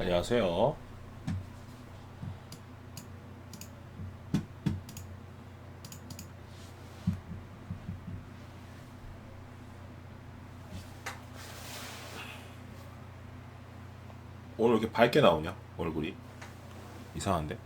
안녕하세요. 오늘 왜 이렇게 밝게 나오냐? 얼굴이 이상한데?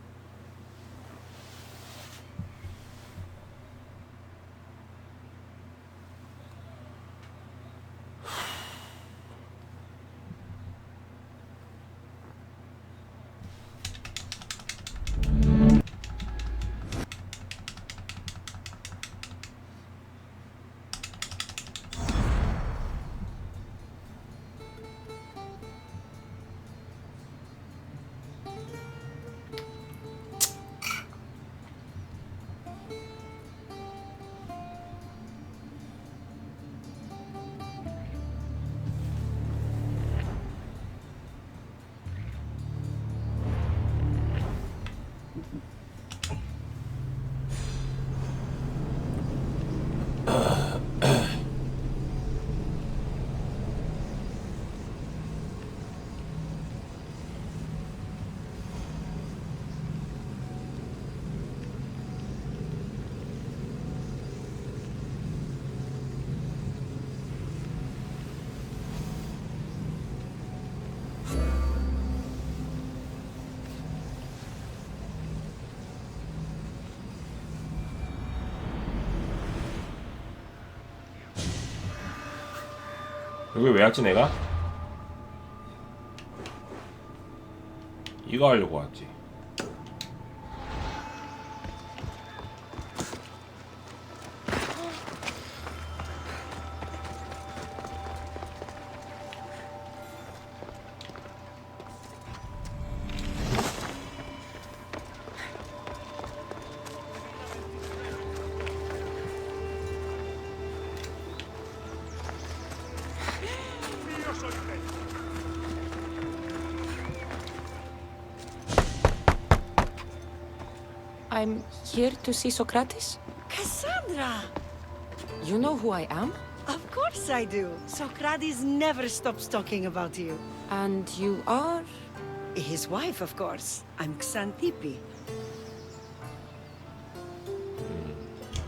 여기 왜 왔지 내가? 이거 하려고 왔지. I'm here to see Socrates. Cassandra! You know who I am? Of course I do. Socrates never stops talking about you. And you are? His wife, of course. I'm Xantippe.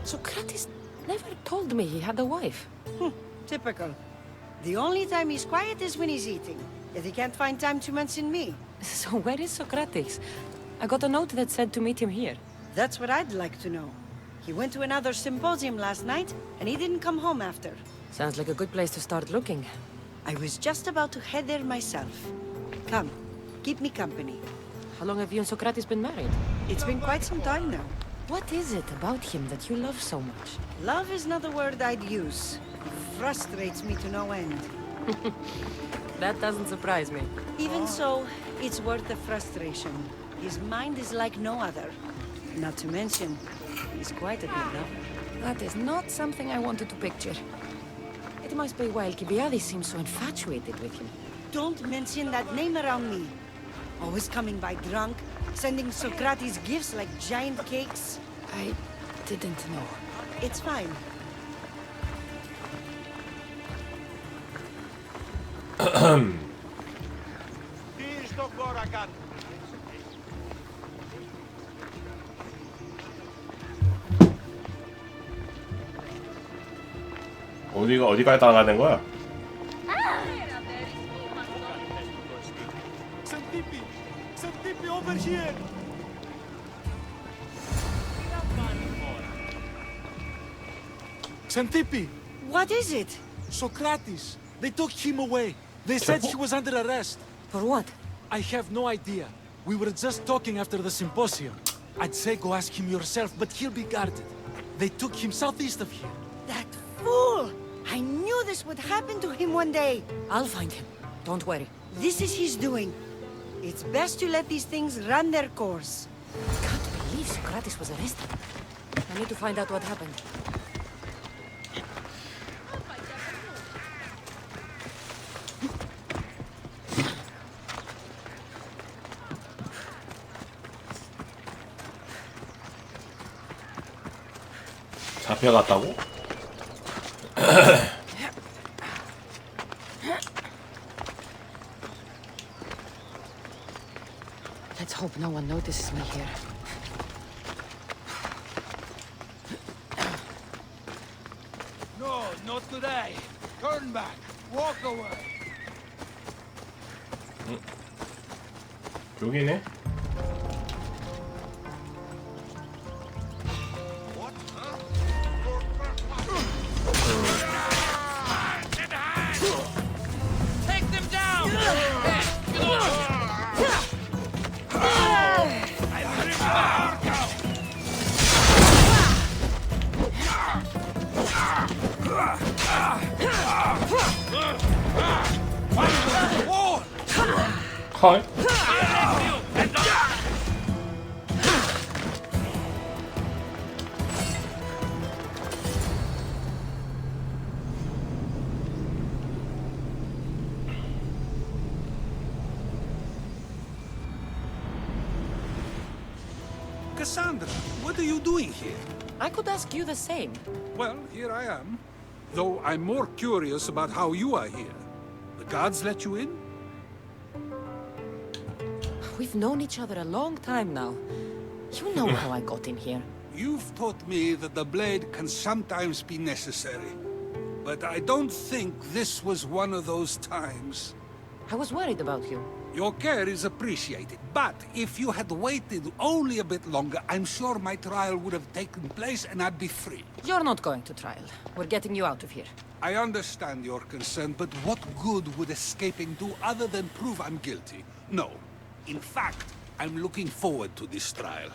Socrates never told me he had a wife. Typical. The only time he's quiet is when he's eating. Yet he can't find time to mention me. So where is Socrates? I got a note that said to meet him here. That's what I'd like to know. He went to another symposium last night, and he didn't come home after. Sounds like a good place to start looking. I was just about to head there myself. Come, keep me company. How long have you and Socrates been married? It's been quite some time now. What is it about him that you love so much? Love is not a word I'd use. Frustrates me to no end. That doesn't surprise me. Even so, it's worth the frustration. His mind is like no other. Not to mention, he's quite a good lover. That is not something I wanted to picture. It must be why Alcibiades seems so infatuated with him. Don't mention that name around me. Always coming by drunk, sending Socrates gifts like giant cakes. I didn't know. It's fine. 어디까지 따라가는 거야? Xantippe over here! Xantippe! What is it? Socrates! They took him away. They said he was under arrest. For what? I have no idea. We were just talking after the symposium. I'd say go ask him yourself, but he'll be guarded. They took him southeast of here. That fool! I knew this would happen to him one day. I'll find him. Don't worry. This is his doing. It's best to let these things run their course. I can't believe Socrates was arrested. I need to find out what happened. 잡혀갔다고? Let's hope no one notices me here. No, not today. Turn back. Walk away. 여기네? Take them down. 헐? Cassandra, what are you doing here? I could ask you the same. Well, here I am. Though I'm more curious about how you are here. The guards let you in? We've known each other a long time now. You know how I got in here. You've taught me that the blade can sometimes be necessary. But I don't think this was one of those times. I was worried about you. Your care is appreciated, but if you had waited only a bit longer, I'm sure my trial would have taken place and I'd be free. You're not going to trial. We're getting you out of here. I understand your concern, but what good would escaping do other than prove I'm guilty? No. In fact, I'm looking forward to this trial.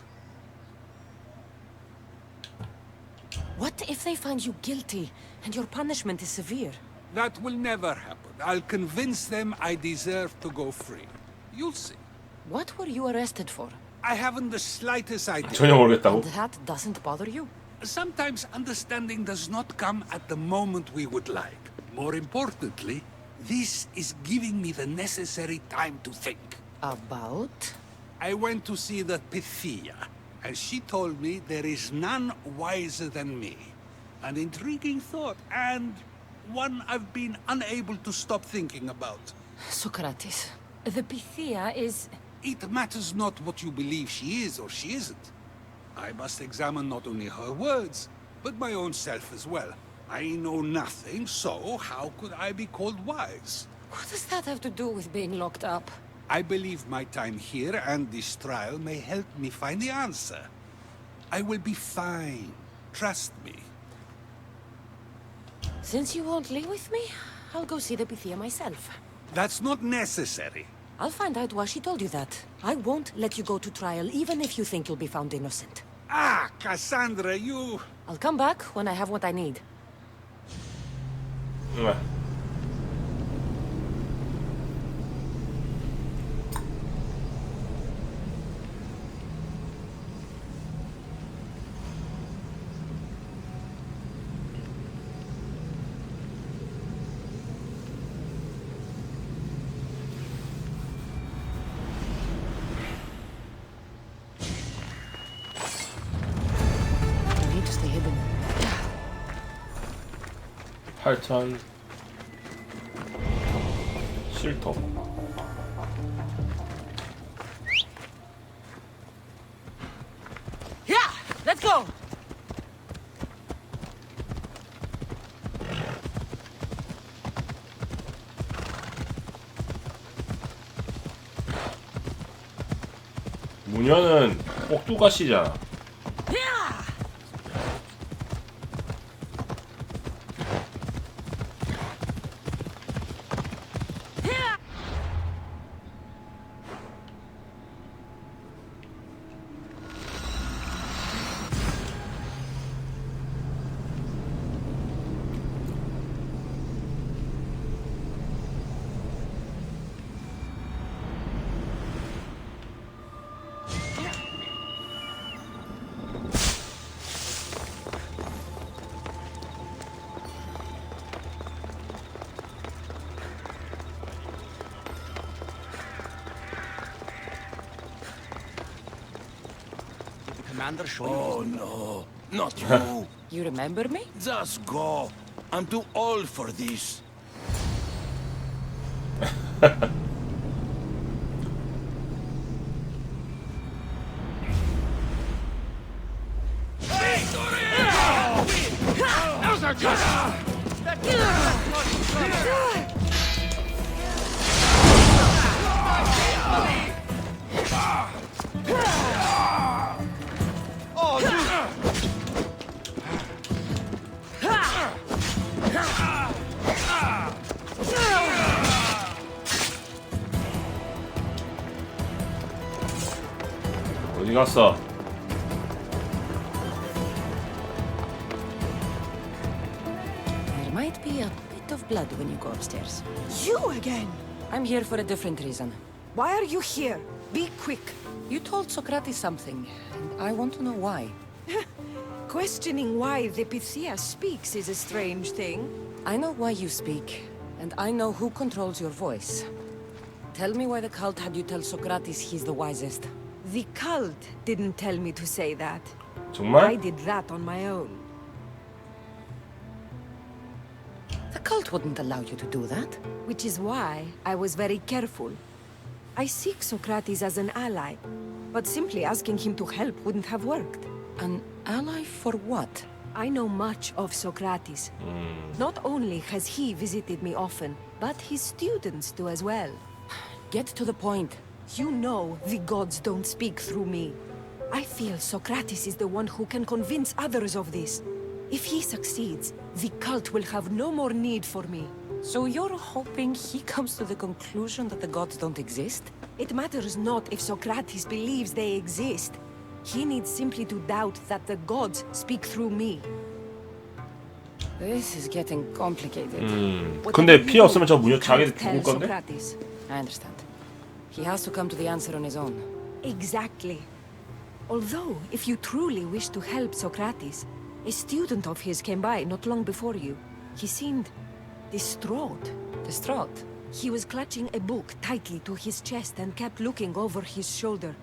What if they find you guilty and your punishment is severe? That will never happen. I'll convince them I deserve to go free. You'll see. What were you arrested for? I haven't the slightest idea. 전혀 모르겠다고? That doesn't bother you? Sometimes understanding does not come at the moment we would like. More importantly, this is giving me the necessary time to think. About? I went to see the Pythia, and she told me there is none wiser than me. An intriguing thought, and one I've been unable to stop thinking about. Socrates. The Pythia is... It matters not what you believe she is or she isn't. I must examine not only her words, but my own self as well. I know nothing, so how could I be called wise? What does that have to do with being locked up? I believe my time here and this trial may help me find the answer. I will be fine. Trust me. Since you won't leave with me, I'll go see the Pythia myself. That's not necessary. I'll find out why she told you that. I won't let you go to trial, even if you think you'll be found innocent. Ah, Cassandra, you... I'll come back when I have what I need. 왜? You need to stay hidden. 8,000 실톱. Yeah! Let's go! 무녀는 꼭두가시잖아. Commander, show oh no, not you. You remember me? Just go. I'm too old for this. 어디 갔어? There might be a bit of blood when you go upstairs. You again? I'm here for a different reason. Why are you here? Be quick. You told Socrates something, and I want to know why. Questioning why the Pythia speaks is a strange thing. I know why you speak, and I know who controls your voice. Tell me why the cult had you tell Socrates he's the wisest. The cult didn't tell me to say that. I 정말? did that on my own. The cult wouldn't allow you to do that. Which is why I was very careful. I seek Socrates as an ally, but simply asking him to help wouldn't have worked. An ally for what? I know much of Socrates. Not only has he visited me often, but his students do as well. Get to the point. You know the gods don't speak through me. I feel Socrates is the one who can convince others of this. If he succeeds, the cult will have no more need for me. So you're hoping he comes to the conclusion that the gods don't exist? It matters not if Socrates believes they exist. He needs simply to doubt that the gods speak through me. This is getting complicated. 근데 피 없으면 저 무효 자기 Tell 죽을 건데? Socrates. I understand. He has to come to the answer on his own. Exactly. Although, if you truly wish to help Socrates, a student of his came by not long before you. He seemed distraught. Distraught. He was clutching a book tightly to his chest and kept looking over his shoulder.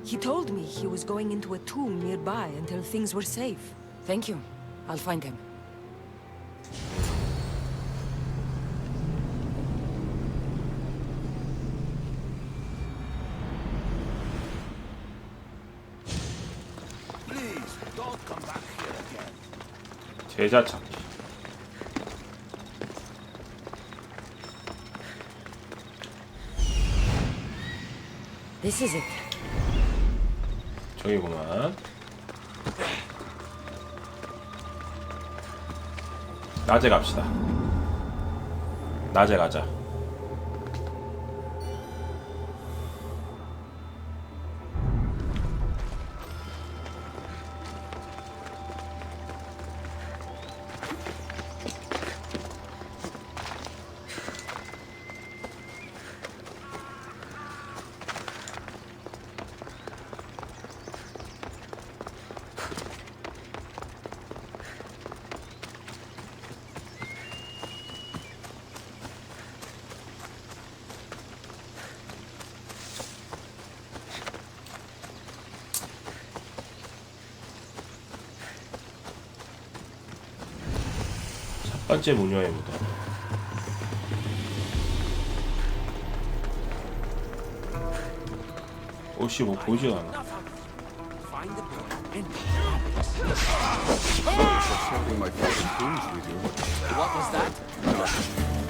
He told me he was going into a tomb nearby until things were safe. Thank you. I'll find him. Please, don't come back here again. 제자 찾기. This is it. 저기구만. 낮에 갑시다. 낮에 가자. 첫 번째 무녀의 무덤. 오씨 뭐 보지가 않아. Find the book and Sharing my favorite things with you. what was that?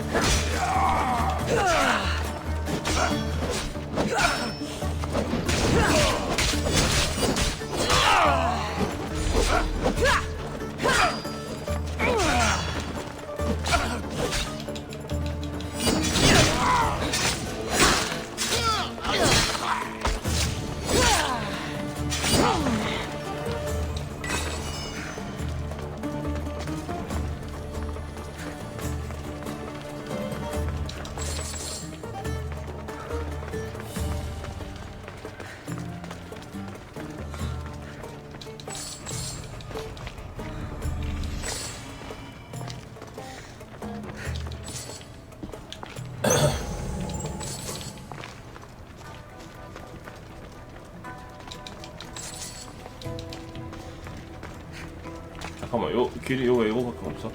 잠깐만, 요 길이 요거 이거밖에 없어?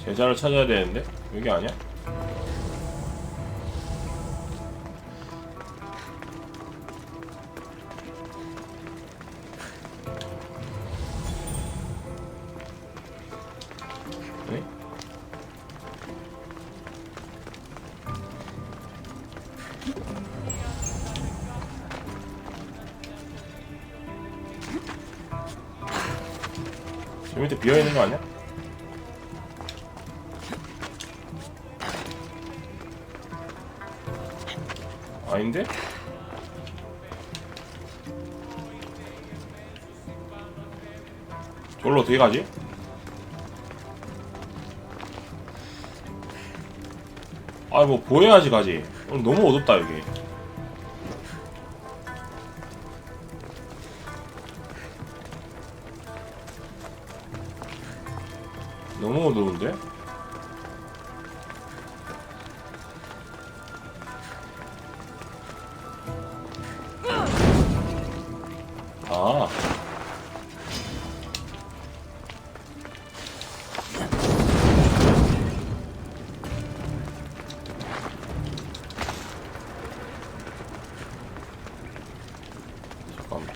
제자를 찾아야 되는데 여기 아니야? 네? 저 밑에 비어있는 거 아니야? 아닌데? 저걸로 어떻게 가지? 아, 뭐 보여야지 가지. 오늘 너무 어둡다 여기. 너무 어두운데? 아. 잠깐만.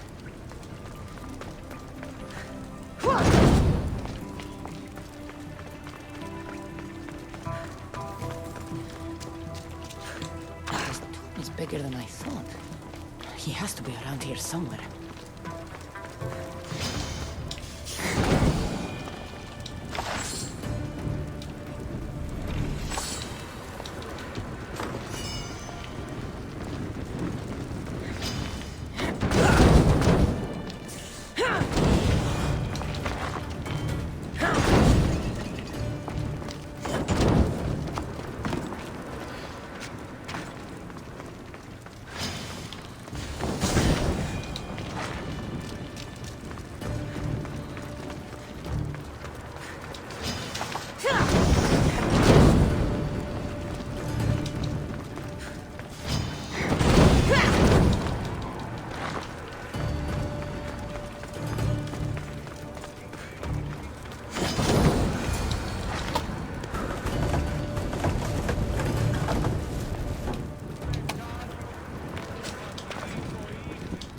This tomb is bigger than I thought. He has to be around here somewhere.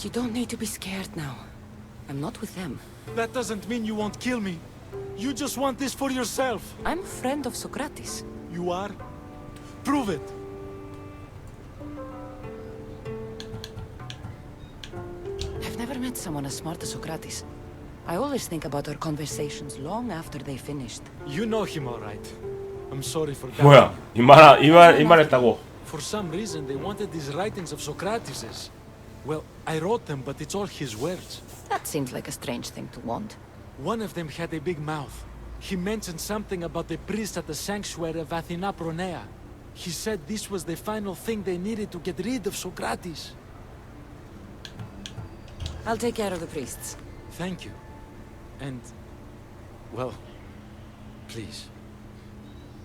You don't need to be scared now. I'm not with them. That doesn't mean you won't kill me. You just want this for yourself. I'm a friend of Socrates. You are? Prove it. I've never met someone as smart as Socrates. I always think about our conversations long after they finished. You know him all right. I'm sorry for that. 뭐야? 이말했다고. For some reason, they wanted these writings of Socrates's. Well, I wrote them, but it's all his words. That seems like a strange thing to want. One of them had a big mouth. He mentioned something about the priest at the sanctuary of Athena Pronea. He said this was the final thing they needed to get rid of Socrates. I'll take care of the priests. Thank you. And, well, please,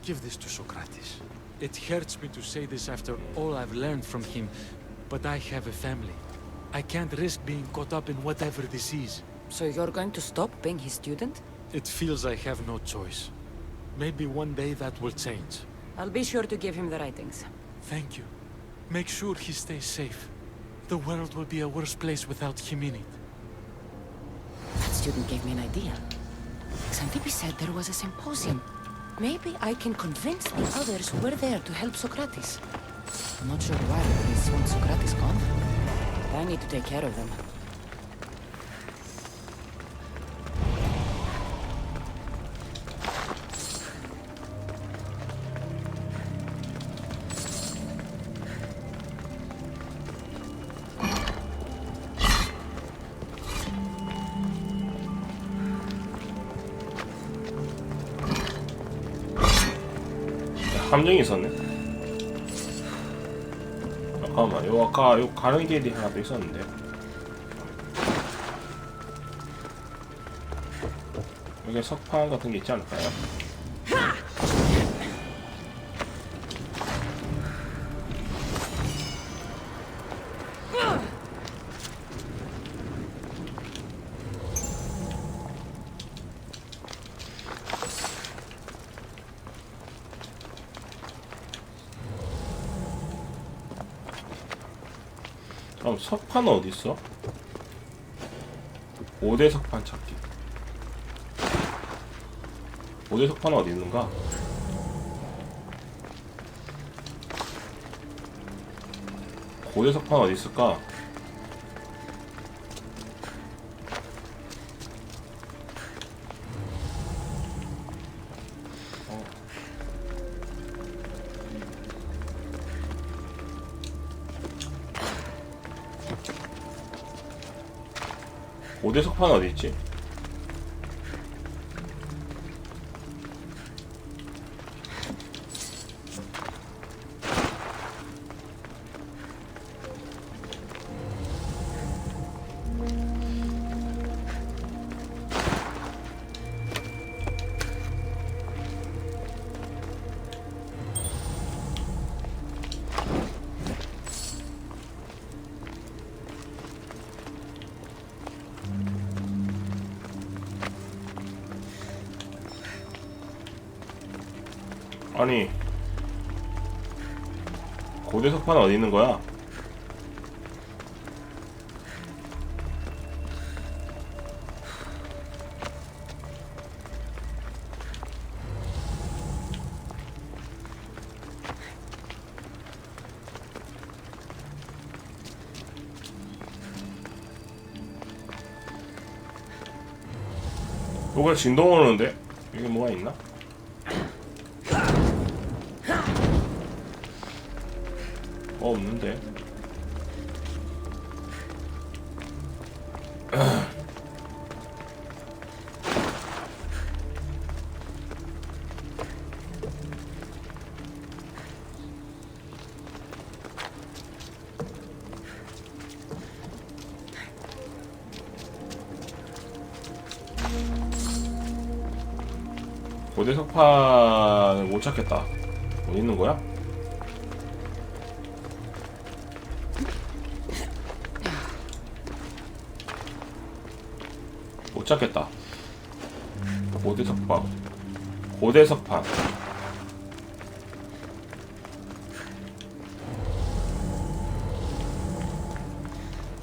give this to Socrates. It hurts me to say this after all I've learned from him, but I have a family. I can't risk being caught up in whatever this is. So you're going to stop being his student? It feels I have no choice. Maybe one day that will change. I'll be sure to give him the writings. Thank you. Make sure he stays safe. The world will be a worse place without him in it. That student gave me an idea. Xantippe said there was a symposium. Maybe I can convince the others who were there to help Socrates. I'm not sure why, but it's once Socrates gone. I need to take care of them. 함정이 있었네. 잠깐만, 요 아까 요 가는 길이 하나 더 있었는데. 여기 석판 같은 게 있지 않을까요? 그럼 석판은 어디 있어? 5대 석판 찾기. 5대 석판은 어디 있는가? 고대 석판 어디 있을까? 고대 석판 어디 있지? 아니 고대 석판 어디 있는 거야? 뭐가 진동 오는데? 이게 뭐가 있나? 없는데. 고대 석판을 못 찾겠다. 어디 있는 거야? 못 찾겠다. 고대 석판. 고대 석판.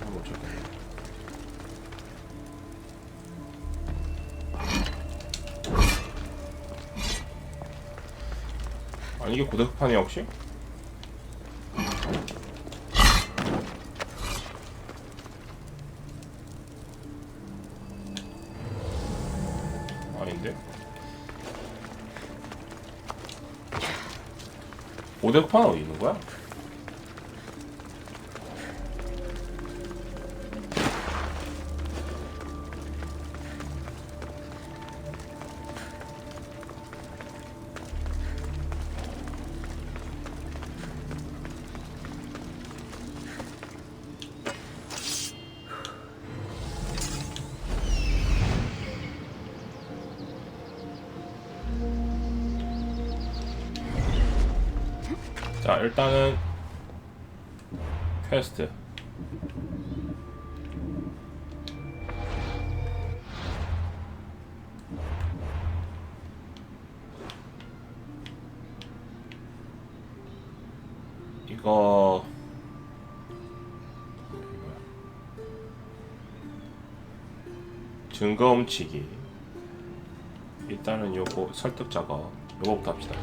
못 찾겠다. 아니 이게 고대 석판이야 혹시? 아닌데? 고대 석판 어디 있는 거야? 자 일단은 퀘스트 이거 증거 훔치기 일단은 요거 설득 작업 요거부터 합시다.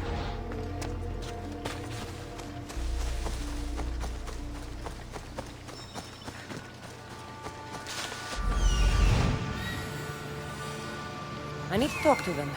I need to talk to them.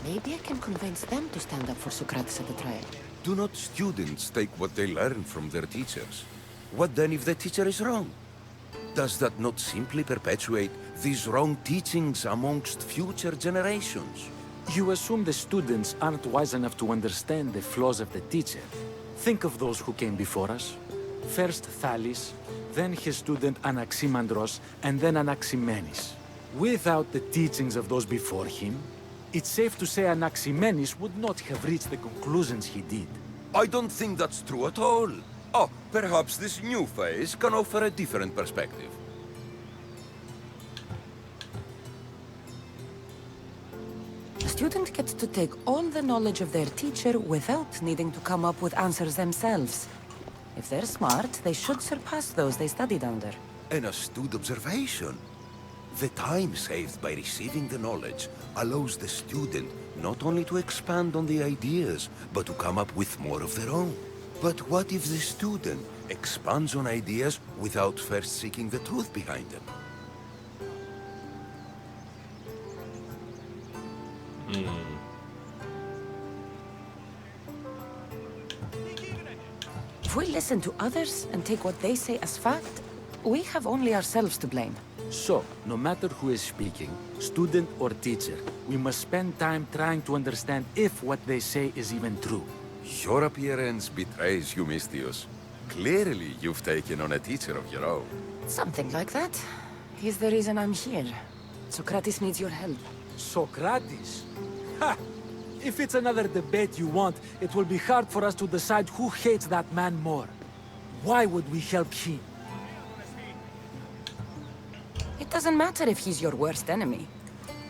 Maybe I can convince them to stand up for Socrates at the trial. Do not students take what they learn from their teachers? What then if the teacher is wrong? Does that not simply perpetuate these wrong teachings amongst future generations? You assume the students aren't wise enough to understand the flaws of the teacher. Think of those who came before us. First Thales, then his student Anaximandros, and then Anaximenes. Without the teachings of those before him, it's safe to say Anaximenes would not have reached the conclusions he did. I don't think that's true at all. Oh, perhaps this new phase can offer a different perspective. A student gets to take all the knowledge of their teacher without needing to come up with answers themselves. If they're smart, they should surpass those they studied under. An astute observation. The time saved by receiving the knowledge allows the student not only to expand on the ideas, but to come up with more of their own. But what if the student expands on ideas without first seeking the truth behind them. If we listen to others and take what they say as fact, we have only ourselves to blame. So, no matter who is speaking, student or teacher, we must spend time trying to understand if what they say is even true. Your appearance betrays you, Mystios. Clearly, you've taken on a teacher of your own. Something like that. He's the reason I'm here. Socrates needs your help. Socrates? Ha! If it's another debate you want, it will be hard for us to decide who hates that man more. Why would we help him? It doesn't matter if he's your worst enemy.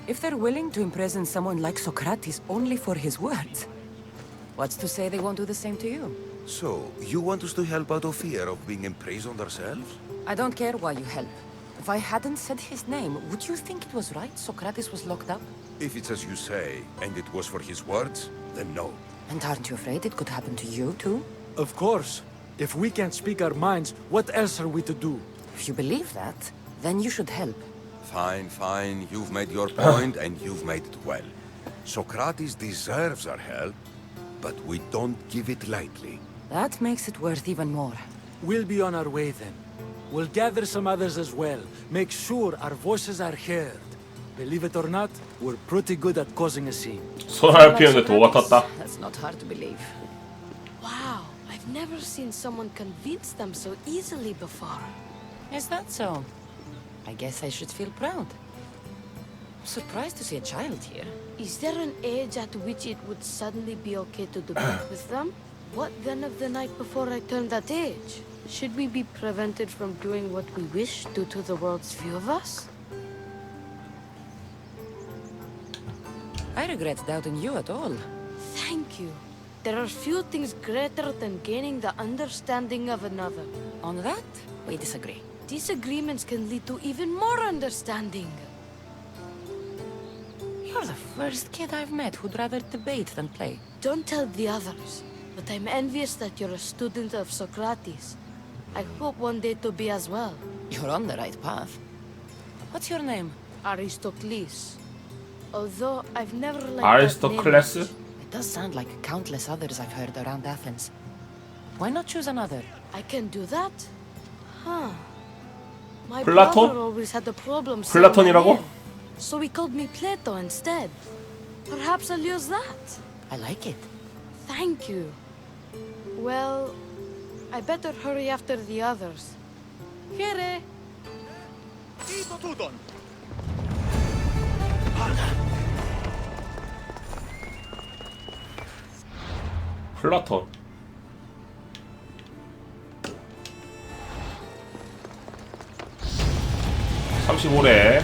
If they're willing to imprison someone like Socrates only for his words, what's to say they won't do the same to you? So, you want us to help out of fear of being imprisoned ourselves? I don't care why you help. If I hadn't said his name, would you think it was right Socrates was locked up? If it's as you say, and it was for his words, then no. And aren't you afraid it could happen to you, too? Of course. If we can't speak our minds, what else are we to do? If you believe that, then you should help. Fine, fine. You've made your point, and you've made it well. Socrates deserves our help, but we don't give it lightly. That makes it worth even more. We'll be on our way then. We'll gather some others as well. Make sure our voices are heard. Believe it or not, we're pretty good at causing a scene. 손을 피우는데 도 같았다. That's not hard to believe. Wow, I've never seen someone convince them so easily before. Is that so? I guess I should feel proud. I'm surprised to see a child here. Is there an age at which it would suddenly be okay to debate with them? What then of the night before I turned that age? Should we be prevented from doing what we wish due to the world's view of us? I regret doubting you at all. Thank you. There are few things greater than gaining the understanding of another. On that, we disagree. Disagreements can lead to even more understanding. You're the first kid I've met who'd rather debate than play. Don't tell the others, but I'm envious that you're a student of Socrates. I hope one day to be as well. You're on the right path. What's your name? Aristocles. Although I've never liked Aristocles? that name much. It does sound like countless others I've heard around Athens. Why not choose another? I can do that? Huh. My Platon? brother always had a problem saying my 플라톤이라고? name, so he called me Plato instead. Perhaps I'll use that. I like it. Thank you. Well, I better hurry after the others. Here. 플라톤. (35래)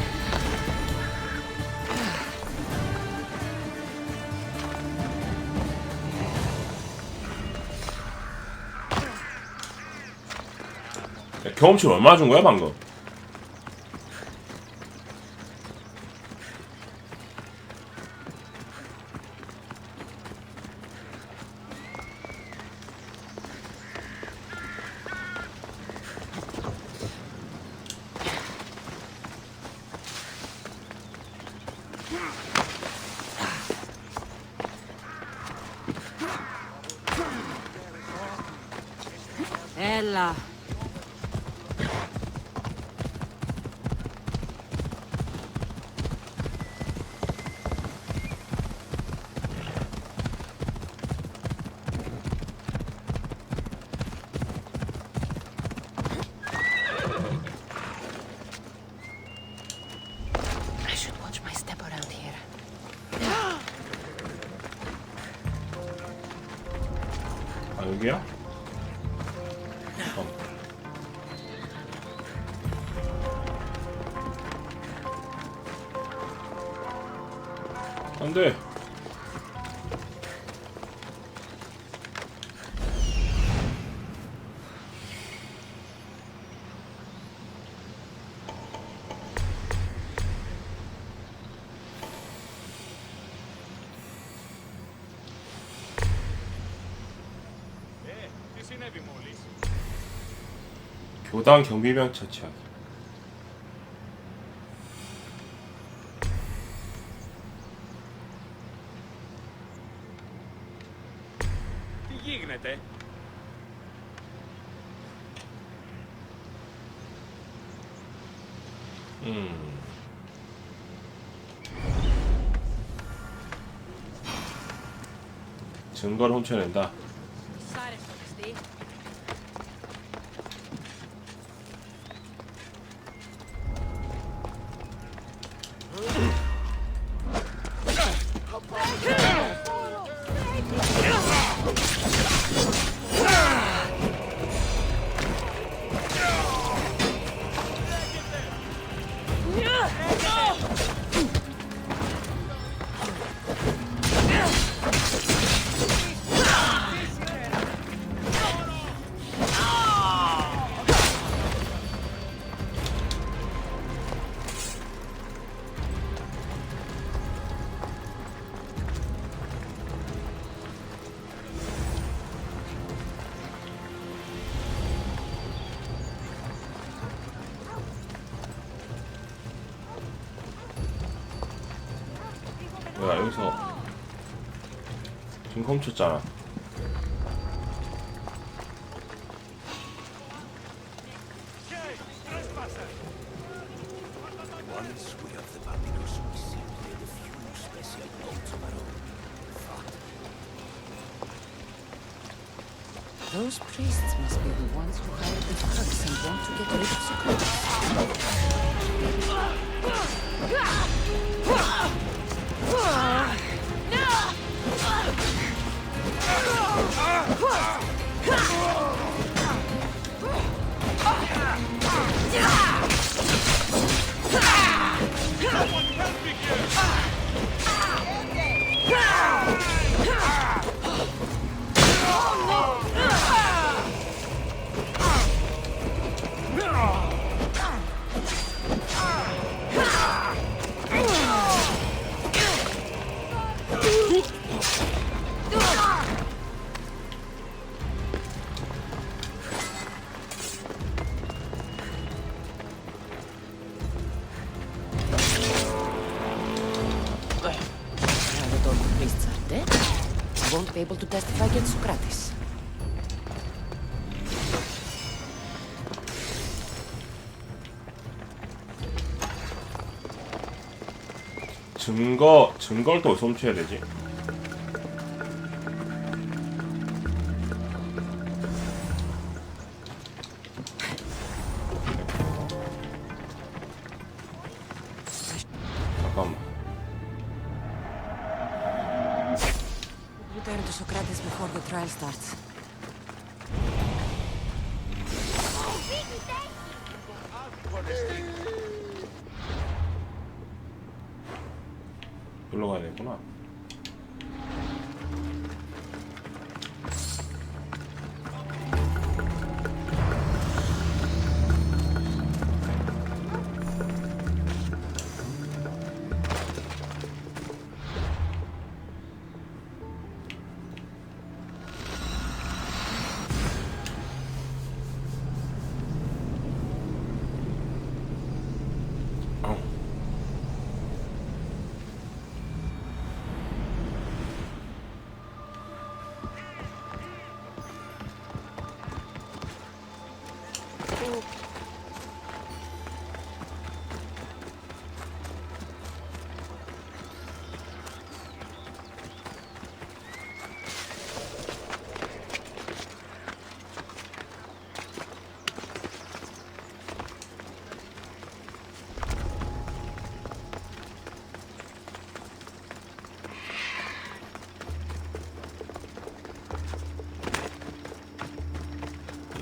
경험치 얼마나 준 거야 방금? Ella. I should watch my step around here. 아 여기야? 안돼. 교당 경비병 처치하기. Τι γίνεται? 증거를 훔쳐낸다. 뭐야, 여기서 지금 훔쳤잖아. Once we have the papyrus, we simply have a few special notes of our own. Those priests must be the ones who hired the thugs and want to get rid of Socrates. Now that all the priests are dead, I won't be able to testify against Socrates. 증거를 또 어디서 훔쳐야 되지? 잠깐만. Return to Socrates before the trial starts. 놀러 가야 되구나.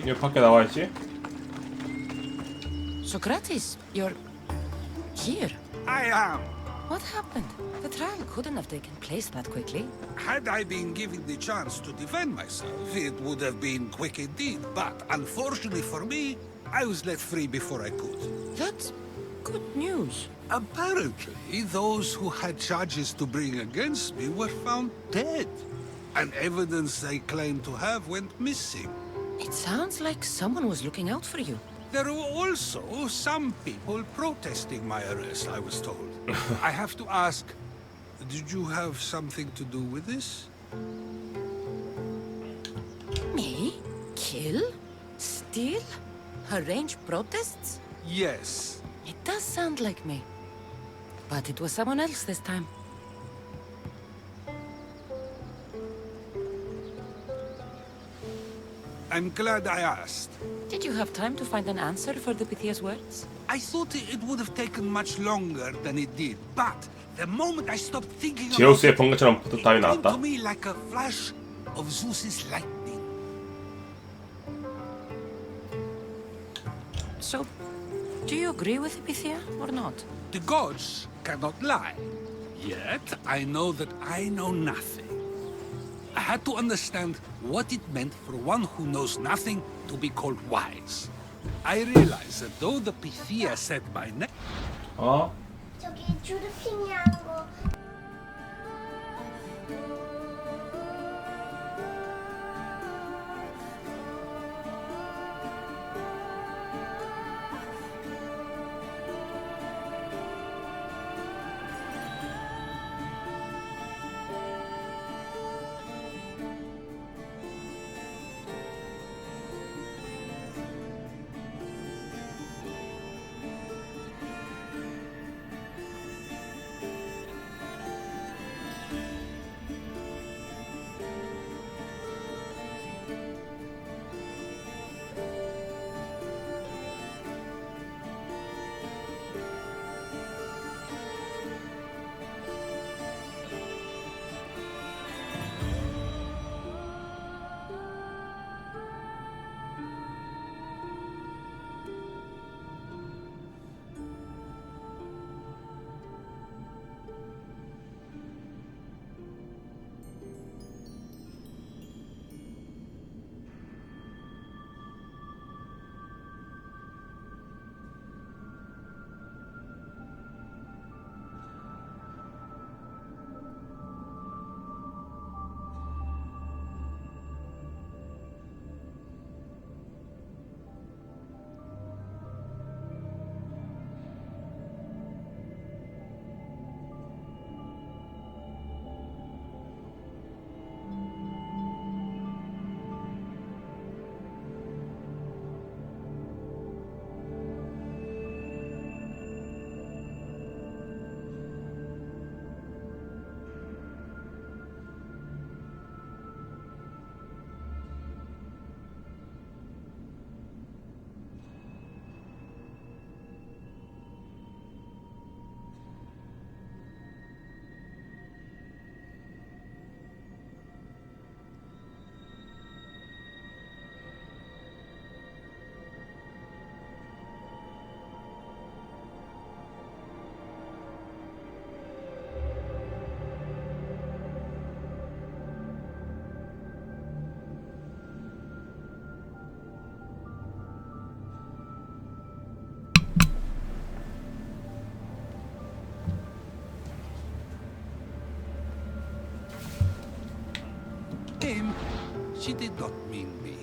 이게 밖에 나와 있지? Socrates, you're here. I am. What happened? The trial couldn't have taken place that quickly. Had I been given the chance to defend myself, it would have been quick indeed. But unfortunately for me, I was let free before I could. That's good news. Apparently, those who had charges to bring against me were found dead. And evidence they claimed to have went missing. It sounds like someone was looking out for you. There were also some people protesting my arrest, I was told. I have to ask, did you have something to do with this? Me? Kill? Steal? Arrange protests? Yes. It does sound like me. But it was someone else this time. I'm glad I asked. Did you have time to find an answer for the Pythia's words? I thought it would have taken much longer than it did, but the moment I stopped thinking about 제우스의 it, 번개처럼 it 부탁이 came to 나왔다. me like a flash of Zeus's lightning. So, do you agree with the Pythia or not? The gods cannot lie. Yet, I know that I know nothing. I had to understand what it meant for one who knows nothing to be called wise. I realized that though the Pythia said my name, 어? 저기 주르핑이한 거. she did not mean me.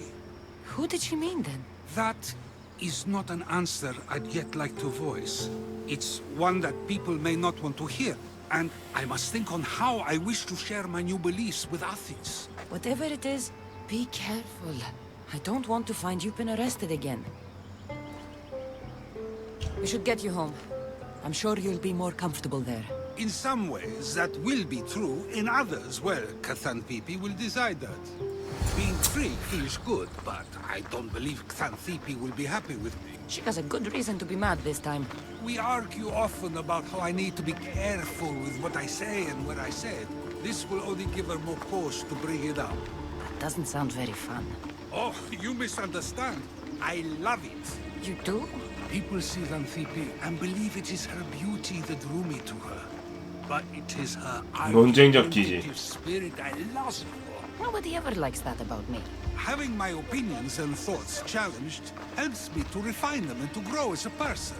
Who did she mean then? That is not an answer I'd yet like to voice. It's one that people may not want to hear, and I must think on how I wish to share my new beliefs with Athens. Whatever it is, be careful. I don't want to find you've been arrested again. We should get you home. I'm sure you'll be more comfortable there. In some ways, that will be true. In others, well, Xanthippe will decide that. Being free feels good, but I don't believe Xanthippe will be happy with me. She has a good reason to be mad this time. We argue often about how I need to be careful with what I say and what I said. This will only give her more cause to bring it up. That doesn't sound very fun. Oh, you misunderstand. I love it. You do? People see Xanthippe and believe it is her beauty that drew me to her. But it is her 논쟁적 기지. argumentative spirit I lust for. Nobody ever likes that about me. Having my opinions and thoughts challenged helps me to refine them and to grow as a person.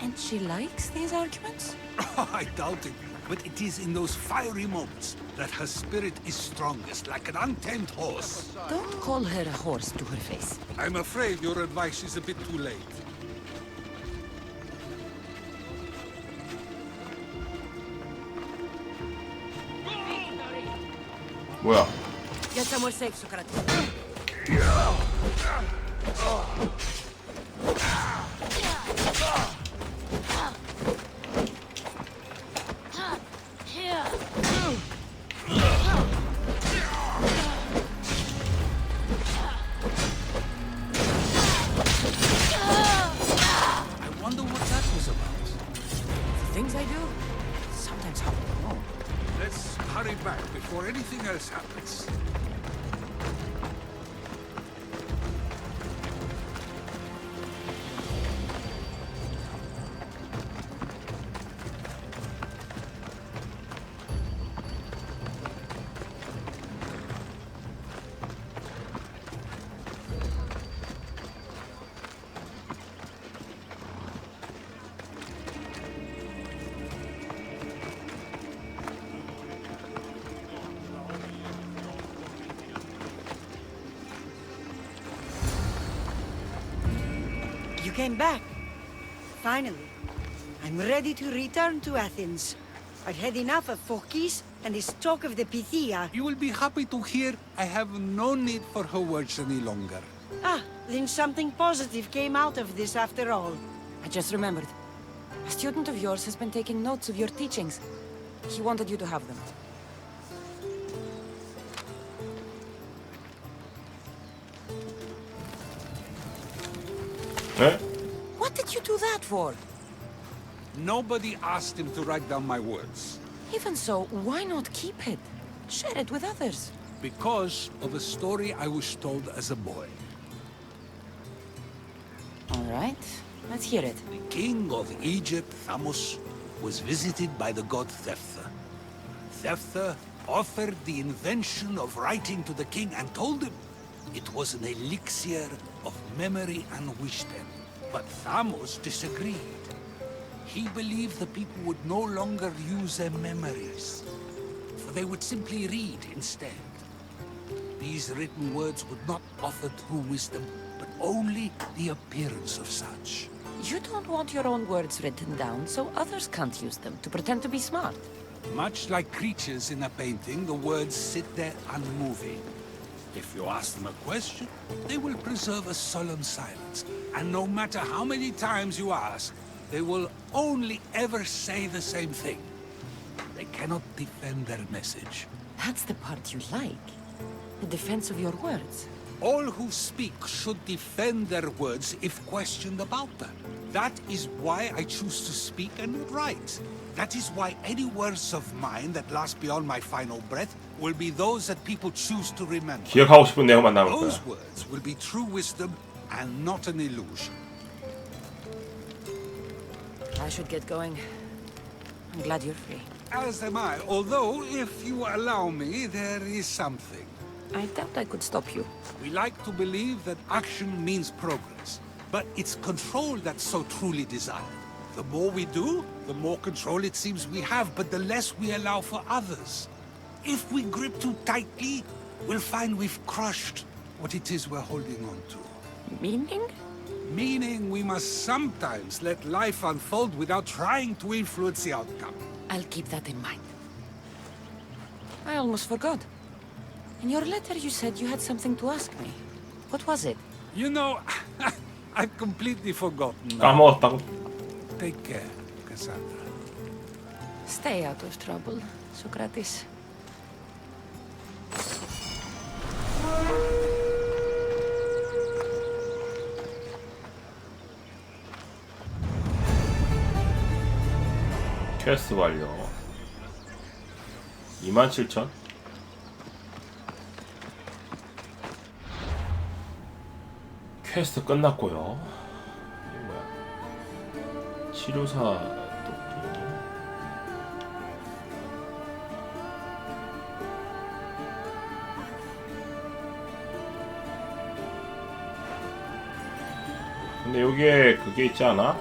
And she likes these arguments? I doubt it, but it is in those fiery moments that her spirit is strongest, like an untamed horse. Don't call her a horse to her face. I'm afraid your advice is a bit too late. 뭐야? Get somewhere safe, Socrates. I wonder what that was about. The things I do sometimes happen alone. Let's hurry back before anything else happens. You came back. Finally. I'm ready to return to Athens. I've had enough of Phokis and this talk of the Pythia. You will be happy to hear I have no need for her words any longer. Ah, then something positive came out of this after all. I just remembered. A student of yours has been taking notes of your teachings. He wanted you to have them. 에? What did you do that for? Nobody asked him to write down my words. Even so, why not keep it? Share it with others. Because of a story I was told as a boy. All right, let's hear it. The king of Egypt, Thamos, was visited by the god Thephtha. Thephtha offered the invention of writing to the king and told him it was an elixir of memory and wisdom. But Thamos disagreed. He believed the people would no longer use their memories, for they would simply read instead. These written words would not offer true wisdom, but only the appearance of such. You don't want your own words written down, so others can't use them to pretend to be smart. Much like creatures in a painting, the words sit there unmoving. If you ask them a question, they will preserve a solemn silence. And no matter how many times you ask, they will only ever say the same thing. They cannot defend their message. That's the part you like. The defense of your words. All who speak should defend their words if questioned about them. That is why I choose to speak and not write. That is why any words of mine that last beyond my final breath will be those that people choose to remember. 기억하고 싶은 내용만 남을 거야. Those words will be true wisdom and not an illusion. I should get going. I'm glad you're free. As am I, although, if you allow me, there is something. I doubt I could stop you. We like to believe that action means progress, but it's control that's so truly desired. The more we do, the more control it seems we have, but the less we allow for others. If we grip too tightly, we'll find we've crushed what it is we're holding on to. Meaning? Meaning we must sometimes let life unfold without trying to influence the outcome. I'll keep that in mind. I almost forgot. In your letter you said you had something to ask me. What was it? You know, I've completely forgotten now. 까먹었다고? Take care, Cassandra. Stay out of trouble, Socrates. 퀘스트 완료. 27,000? 퀘스트 끝났고요. 이게 뭐야? 치료사 돕기. 근데 여기에 그게 있지 않아?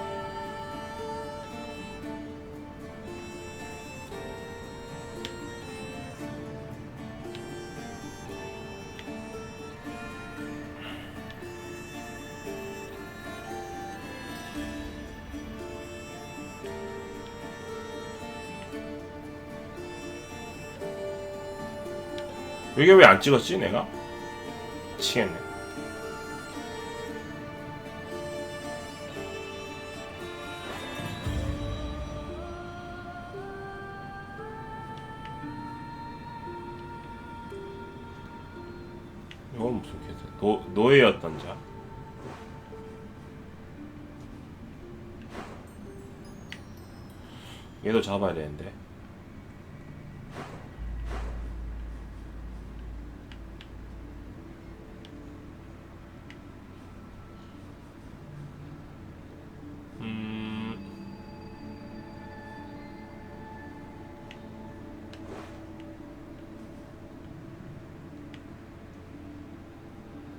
여기 왜 안 찍었지 내가? 미치겠네. 이건 무슨 캐스? 노예였던 자. 얘도 잡아야 되는데.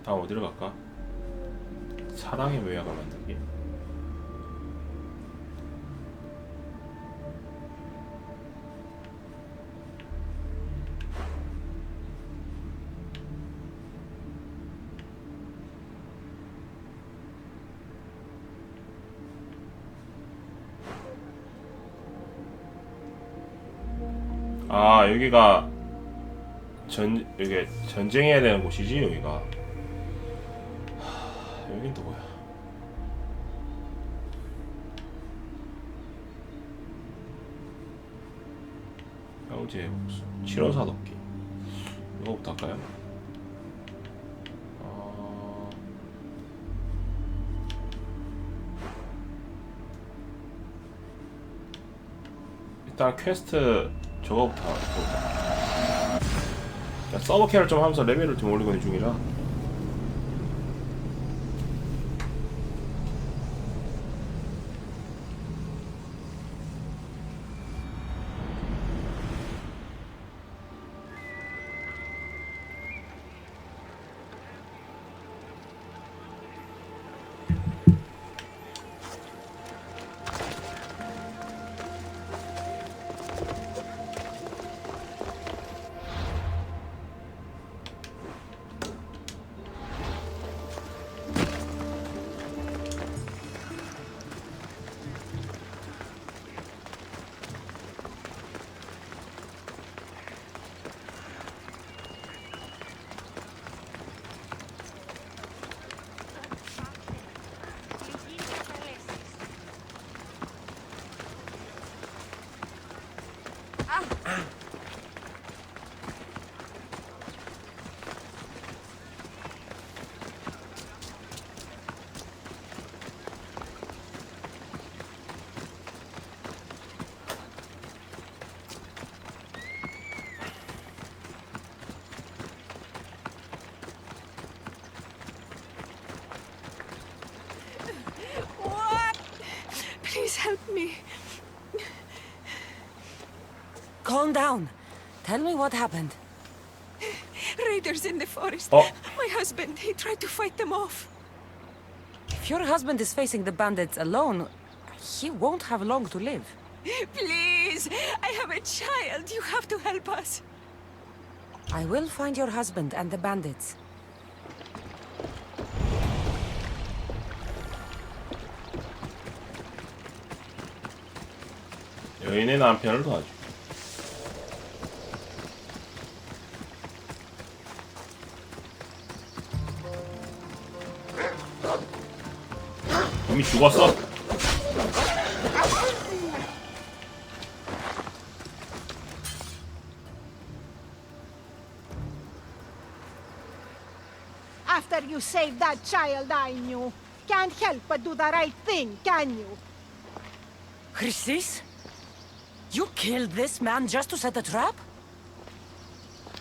다음 어디로 갈까? 사랑의 묘약을 만들기. 아, 여기가 여기 전쟁해야 되는 곳이지, 여기가. 여긴 또 뭐야? 형제 복수, 치료사 돕기. 이거부터 할까요? 일단 퀘스트 저거부터 해보자. 서버 캐를 좀 하면서 레벨을 좀 올리고 있는 중이라. Please help me. Calm down. Tell me what happened. Raiders in the forest. Oh. My husband, he tried to fight them off. If your husband is facing the bandits alone, he won't have long to live. Please, I have a child. You have to help us. I will find your husband and the bandits. 여인의 남편을 도와줘. 이미 죽었어. After you saved that child I knew, can't help but do the right thing, can you? Chrysis? You killed this man just to set a trap?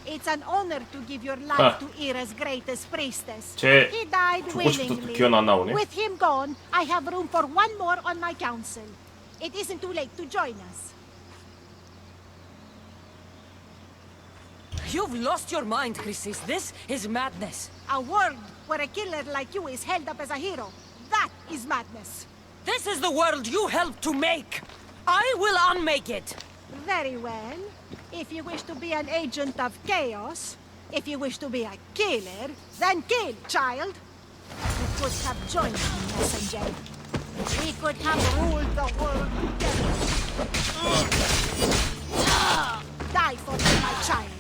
It's an honor to give your life to Ira's greatest priestess. 제 He died 죽고 싶어도 willingly. 기억 안 나오네. With him gone, I have room for one more on my council. It isn't too late to join us. You've lost your mind, Chrysis. This is madness. A world where a killer like you is held up as a hero. That is madness. This is the world you helped to make. I will unmake it. Very well. If you wish to be an agent of chaos, if you wish to be a killer, then kill, child. You could have joined me, messenger. We could have ruled the world together. Die for me, my child.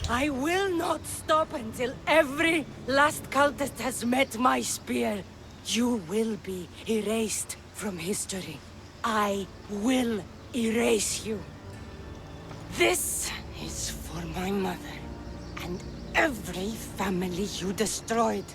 I will not stop until every last cultist has met my spear. You will be erased from history. I will erase you. This is for my mother and every family you destroyed.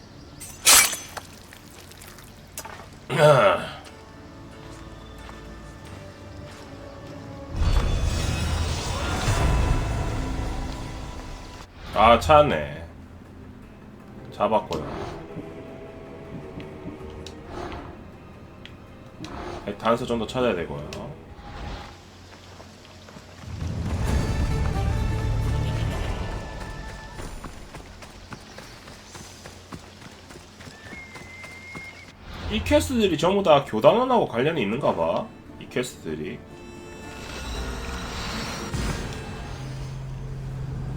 아, 찾았네. 잡았고요. 단서 좀 더 찾아야 되고요. 이 퀘스트들이 전부 다 교단원하고 관련이 있는가 봐. 이 퀘스트들이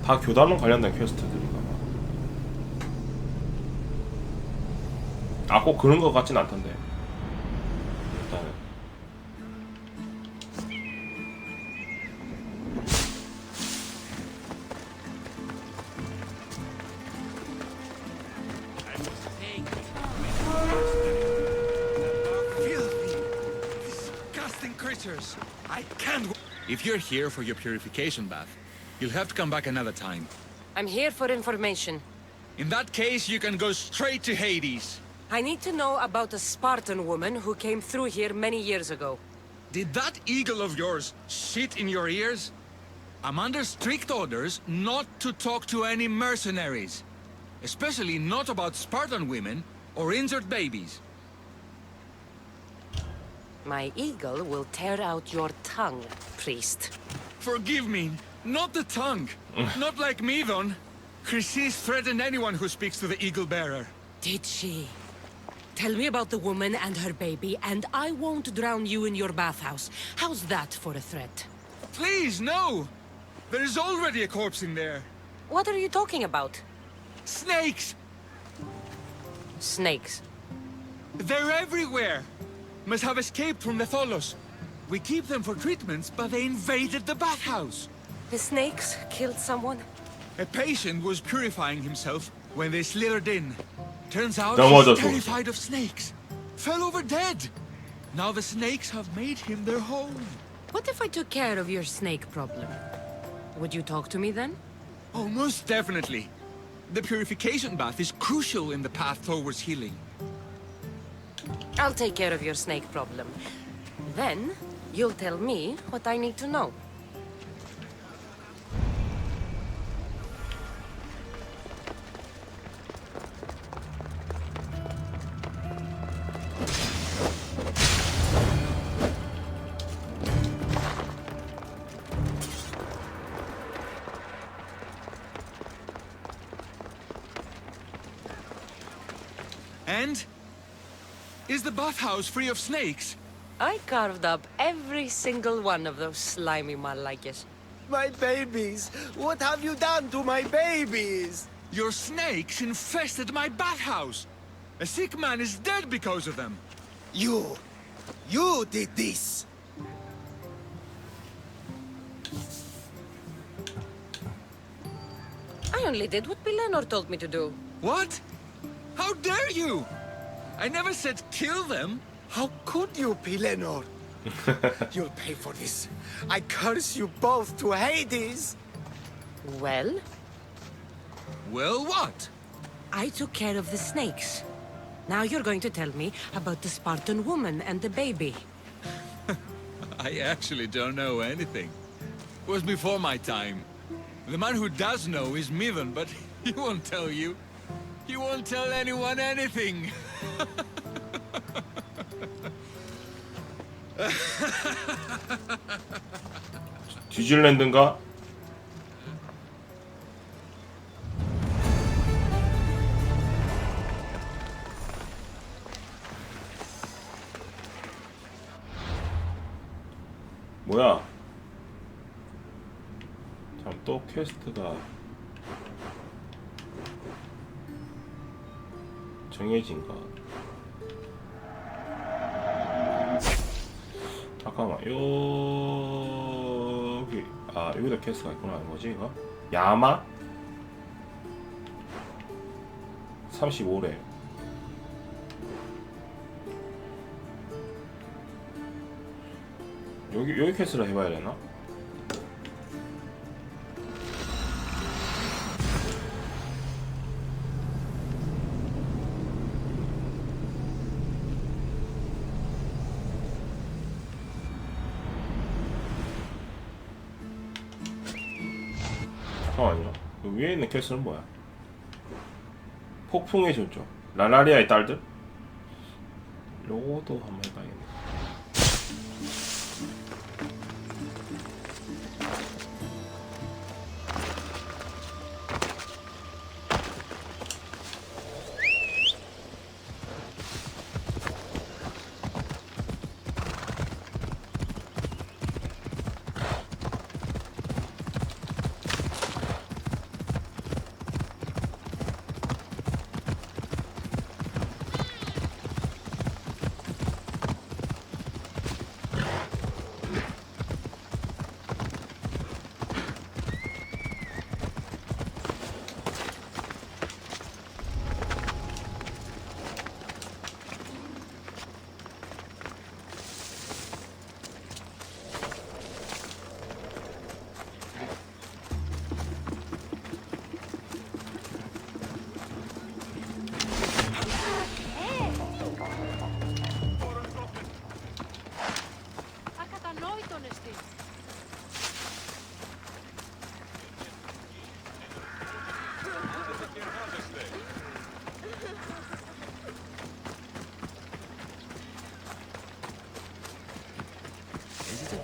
다 교단원 관련된 퀘스트들인가 봐. 아, 꼭 그런 것 같진 않던데. 일단은 I can't. If you're here for your purification bath, you'll have to come back another time. I'm here for information. In that case, you can go straight to Hades. I need to know about a Spartan woman who came through here many years ago. Did that eagle of yours shit in your ears? I'm under strict orders not to talk to any mercenaries. Especially not about Spartan women or injured babies. My eagle will tear out your tongue, priest. Forgive me, not the tongue. Not like Midon. Chrysis threatened anyone who speaks to the eagle bearer. Did she? Tell me about the woman and her baby, and I won't drown you in your bathhouse. How's that for a threat? Please, no! There is already a corpse in there. What are you talking about? Snakes! Snakes? They're everywhere! Must have escaped from the Tholos. We keep them for treatments, but they invaded the bathhouse. The snakes killed someone? A patient was purifying himself when they slithered in. Turns out 넘어졌어. he's terrified of snakes. Fell over dead. Now the snakes have made him their home. What if I took care of your snake problem? Would you talk to me then? Oh, most definitely. The purification bath is crucial in the path towards healing. I'll take care of your snake problem. Then, you'll tell me what I need to know. And? Is the bathhouse free of snakes? I carved up every single one of those slimy malakes. My babies! What have you done to my babies? Your snakes infested my bathhouse! A sick man is dead because of them! You did this! I only did what Pilenor told me to do. What? How dare you? I never said kill them. How could you, Pilenor? You'll pay for this. I curse you both to Hades! Well? Well, what? I took care of the snakes. Now you're going to tell me about the Spartan woman and the baby. I actually don't know anything. It was before my time. The man who does know is Midon, but he won't tell you. He won't tell anyone anything. 디즐랜드인가? 뭐야? 참, 또 퀘스트가 정해진가? 잠깐만, 여기, 아, 여기다 퀘스트가 있구나. 뭐지, 이거? 야마? 35래. 여기 퀘스트를 해봐야 되나? 잠깐만요. 여기 위에 있는 퀘스트는 뭐야? 폭풍의 전조, 라라리아의 딸들? 요것도 한번 해봐야겠네.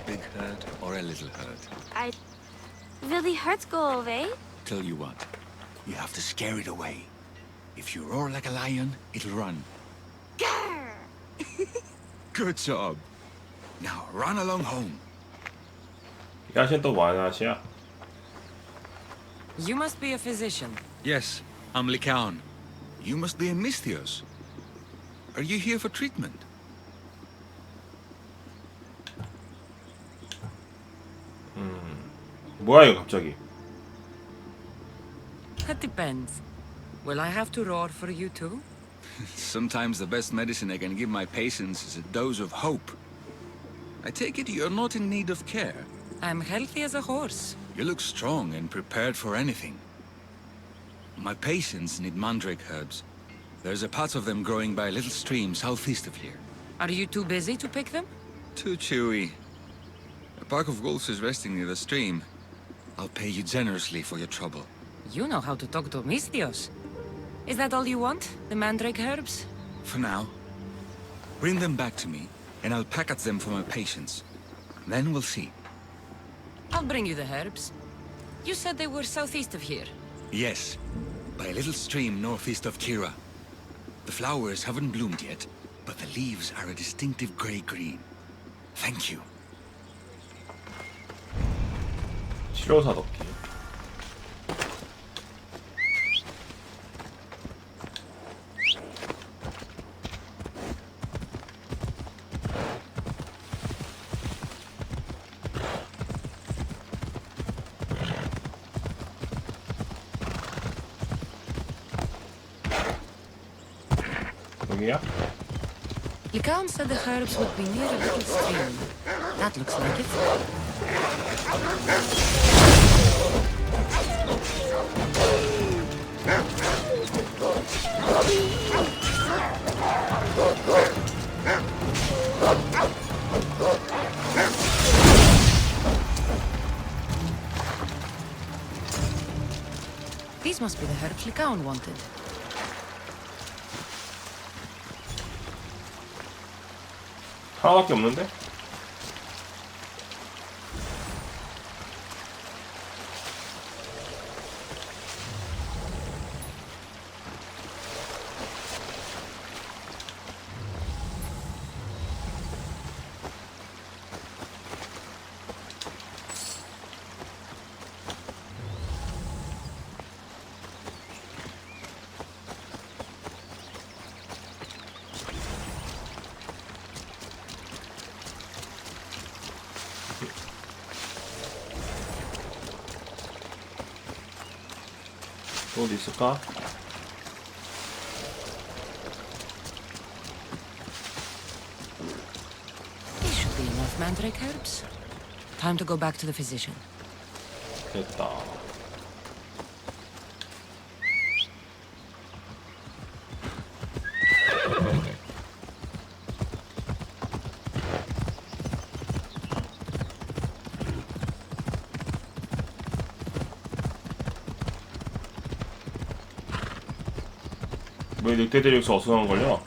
Big hurt or a little hurt? Will the hurts go away? Tell you what, you have to scare it away. If you roar like a lion, it'll run. Good job. Now run along home. 야신 또 뭐하시야? You must be a physician. Yes, I'm Lycaon. You must be a Misthios. Are you here for treatment? 뭐야 이거 갑자기? That depends. Will I have to roar for you too? Sometimes the best medicine I can give my patients is a dose of hope. I take it you're not in need of care. I'm healthy as a horse. You look strong and prepared for anything. My patients need mandrake herbs. There's a patch of them growing by a little stream southeast of here. Are you too busy to pick them? Too chewy. A pack of wolves is resting near the stream. I'll pay you generously for your trouble. You know how to talk to Misthios. Is that all you want? The mandrake herbs? For now. Bring them back to me, and I'll package them for my patients. Then we'll see. I'll bring you the herbs. You said they were southeast of here. Yes, by a little stream northeast of Kira. The flowers haven't bloomed yet, but the leaves are a distinctive gray-green. Thank you. 치료사 덮기. 여기야? Lycaon said the herbs would be near a little stream. That looks like it. These must be the herbs Lycaon wanted. 하나밖에 없는데? 또 어디 있을까? mandrake herbs? Time to go back to the physician. 됐다. 왜 늑대들이 여기서 어수선한 걸요?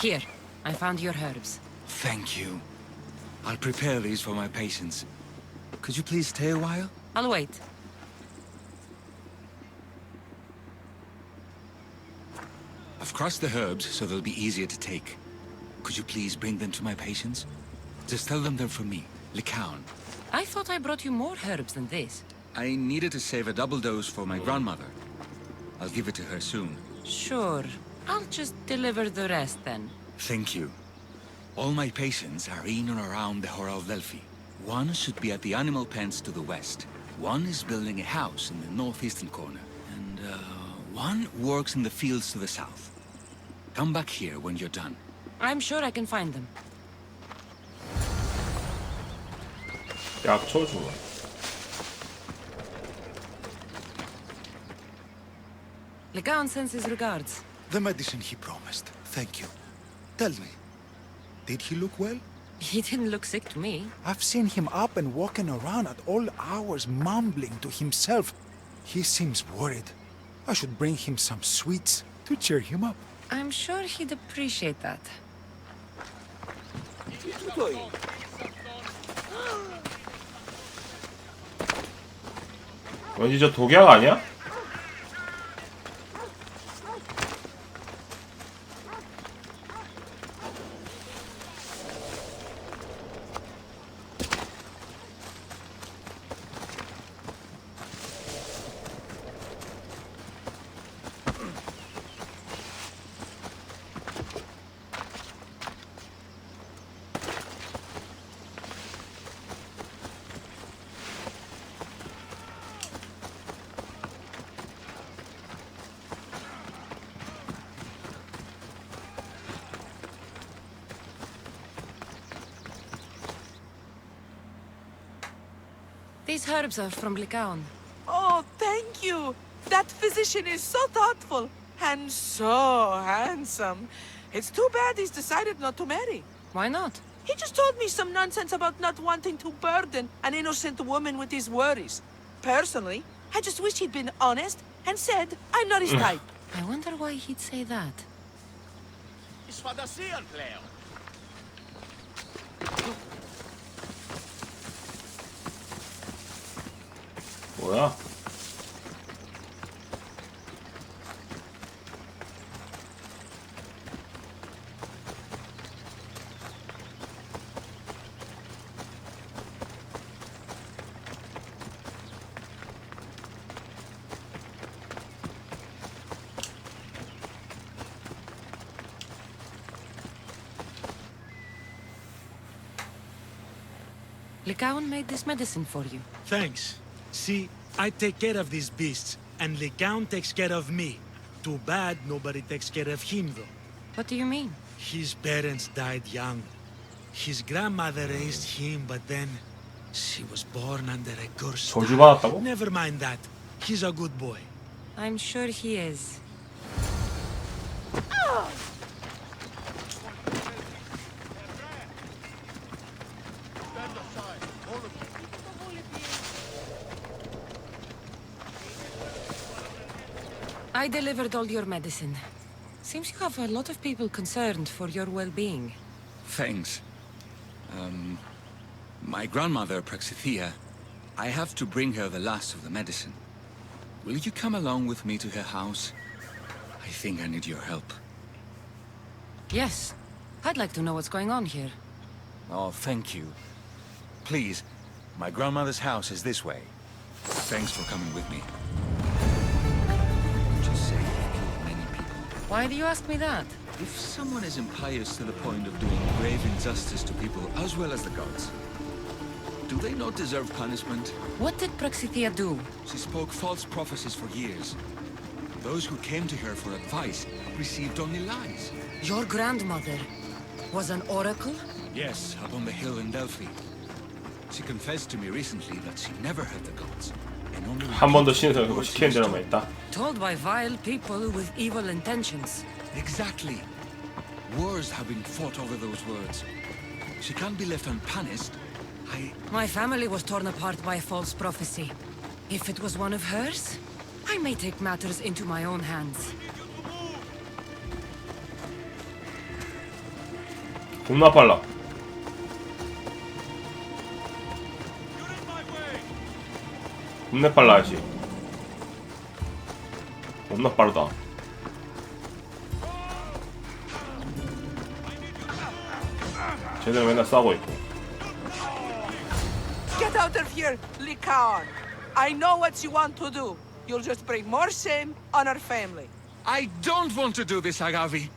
Here, I found your herbs. Thank you. I'll prepare these for my patients. Could you please stay a while? I'll wait. I've crossed the herbs so they'll be easier to take. Could you please bring them to my patients? Just tell them they're for me, Lycaon. I thought I brought you more herbs than this. I needed to save a double dose for my grandmother. I'll give it to her soon. Sure. I'll just deliver the rest then. Thank you. All my patients are in and around the Hora of Delphi. One should be at the animal pens to the west. One is building a house in the northeastern corner. And, one works in the fields to the south. Come back here when you're done. I'm sure I can find them. 약초 주문. Lycaon sends his regards. The medicine he promised. Thank you. Tell me, did he look well? He didn't look sick to me. I've seen him up and walking around at all hours, mumbling to himself. He seems worried. I should bring him some sweets to cheer him up. I'm sure he'd appreciate that. 왠지 저 독약 아니야? These herbs are from Lycaon. Oh, thank you. That physician is so thoughtful and so handsome. It's too bad he's decided not to marry. Why not? He just told me some nonsense about not wanting to burden an innocent woman with his worries. Personally, I just wish he'd been honest and said I'm not his type. I wonder why he'd say that. 뭐야? Lycaon made this medicine for you. Thanks. See, I take care of these beasts, and Lycaon takes care of me. Too bad nobody takes care of him, though. What do you mean? His parents died young. His grandmother raised him, but then she was born under a curse. 저주받았다고? Never mind that. He's a good boy. I'm sure he is. I delivered all your medicine. Seems you have a lot of people concerned for your well-being. Thanks. My grandmother, Praxithea, I have to bring her the last of the medicine. Will you come along with me to her house? I think I need your help. Yes. I'd like to know what's going on here. Oh, thank you. Please, my grandmother's house is this way. Thanks for coming with me. Just say he killed many people. Why do you ask me that? If someone is impious to the point of doing grave injustice to people as well as the gods, do they not deserve punishment? What did Praxithea do? She spoke false prophecies for years. Those who came to her for advice received only lies. Your grandmother was an oracle? Yes, up on the hill in Delphi. She confessed to me recently that she never heard the gods, and only 한 번도 신에서 그거 시키는 데라만 있다. Told by vile people with evil intentions. Exactly. Wars have been fought over those words. She can't be left unpunished. My family was torn apart by a false prophecy. If it was one of hers, I may take matters into my own hands. 겁나 빨라. 겁나 빨라 아저씨. 겁나 빠르다. 쟤들 맨날 싸우고 있고. Get out of here, Lycaon! I know what you want to do. You'll just bring more shame on our family. I don't want to do this, Agavi.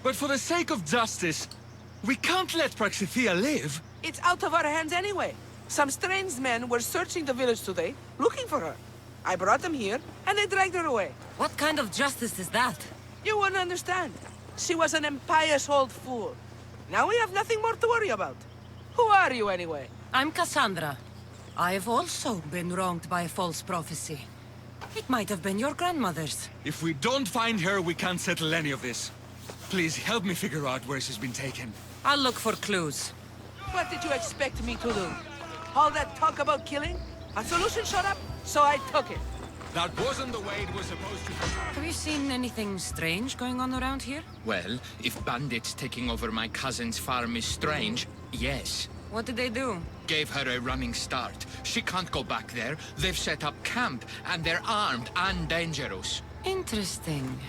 But for the sake of justice, we can't let Praxithea live. It's out of our hands anyway. Some strange men were searching the village today, looking for her. I brought them here, and they dragged her away. What kind of justice is that? You wouldn't understand. She was an impious old fool. Now we have nothing more to worry about. Who are you, anyway? I'm Cassandra. I've also been wronged by a false prophecy. It might have been your grandmother's. If we don't find her, we can't settle any of this. Please help me figure out where she's been taken. I'll look for clues. What did you expect me to do? All that talk about killing? A solution showed up, so I took it. That wasn't the way it was supposed to be. Have you seen anything strange going on around here? Well, if bandits taking over my cousin's farm is strange, yes. What did they do? Gave her a running start. She can't go back there. They've set up camp, and they're armed and dangerous. Interesting.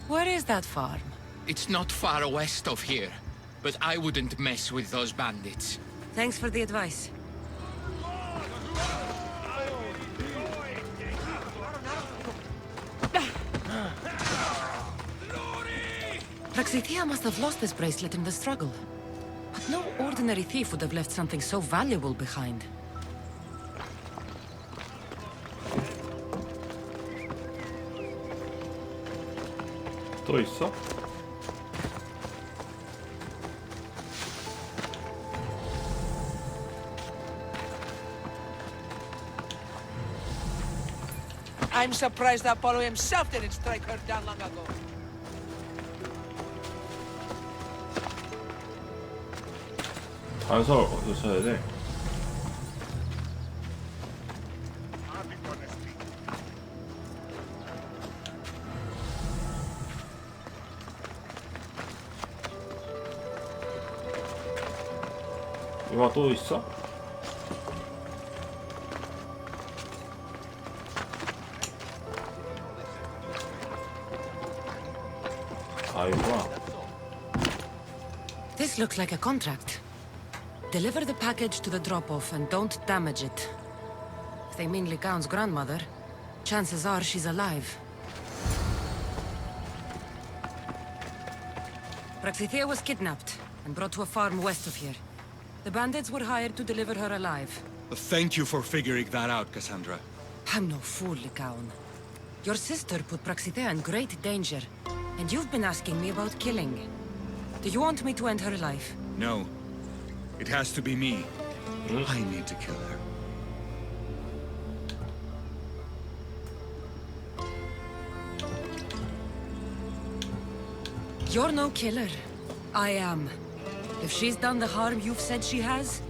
Where is that farm? It's not far west of here, but I wouldn't mess with those bandits. Thanks for the advice. Praxithea must have lost this bracelet in the struggle. But no ordinary thief would have left something so valuable behind. 또 있어? I'm surprised Apollo himself didn't strike her down long ago. 단서를 어디서 써야 돼? 이거 또 있어? 아 이거야. This looks like a contract. Deliver the package to the drop-off and don't damage it. If they mean Lycaon's grandmother, chances are she's alive. Praxithea was kidnapped and brought to a farm west of here. The bandits were hired to deliver her alive. Thank you for figuring that out, Cassandra. I'm no fool, Lycaon. Your sister put Praxithea in great danger, and you've been asking me about killing. Do you want me to end her life? No. It has to be me. I need to kill her. You're no killer. I am. If she's done the harm you've said she has,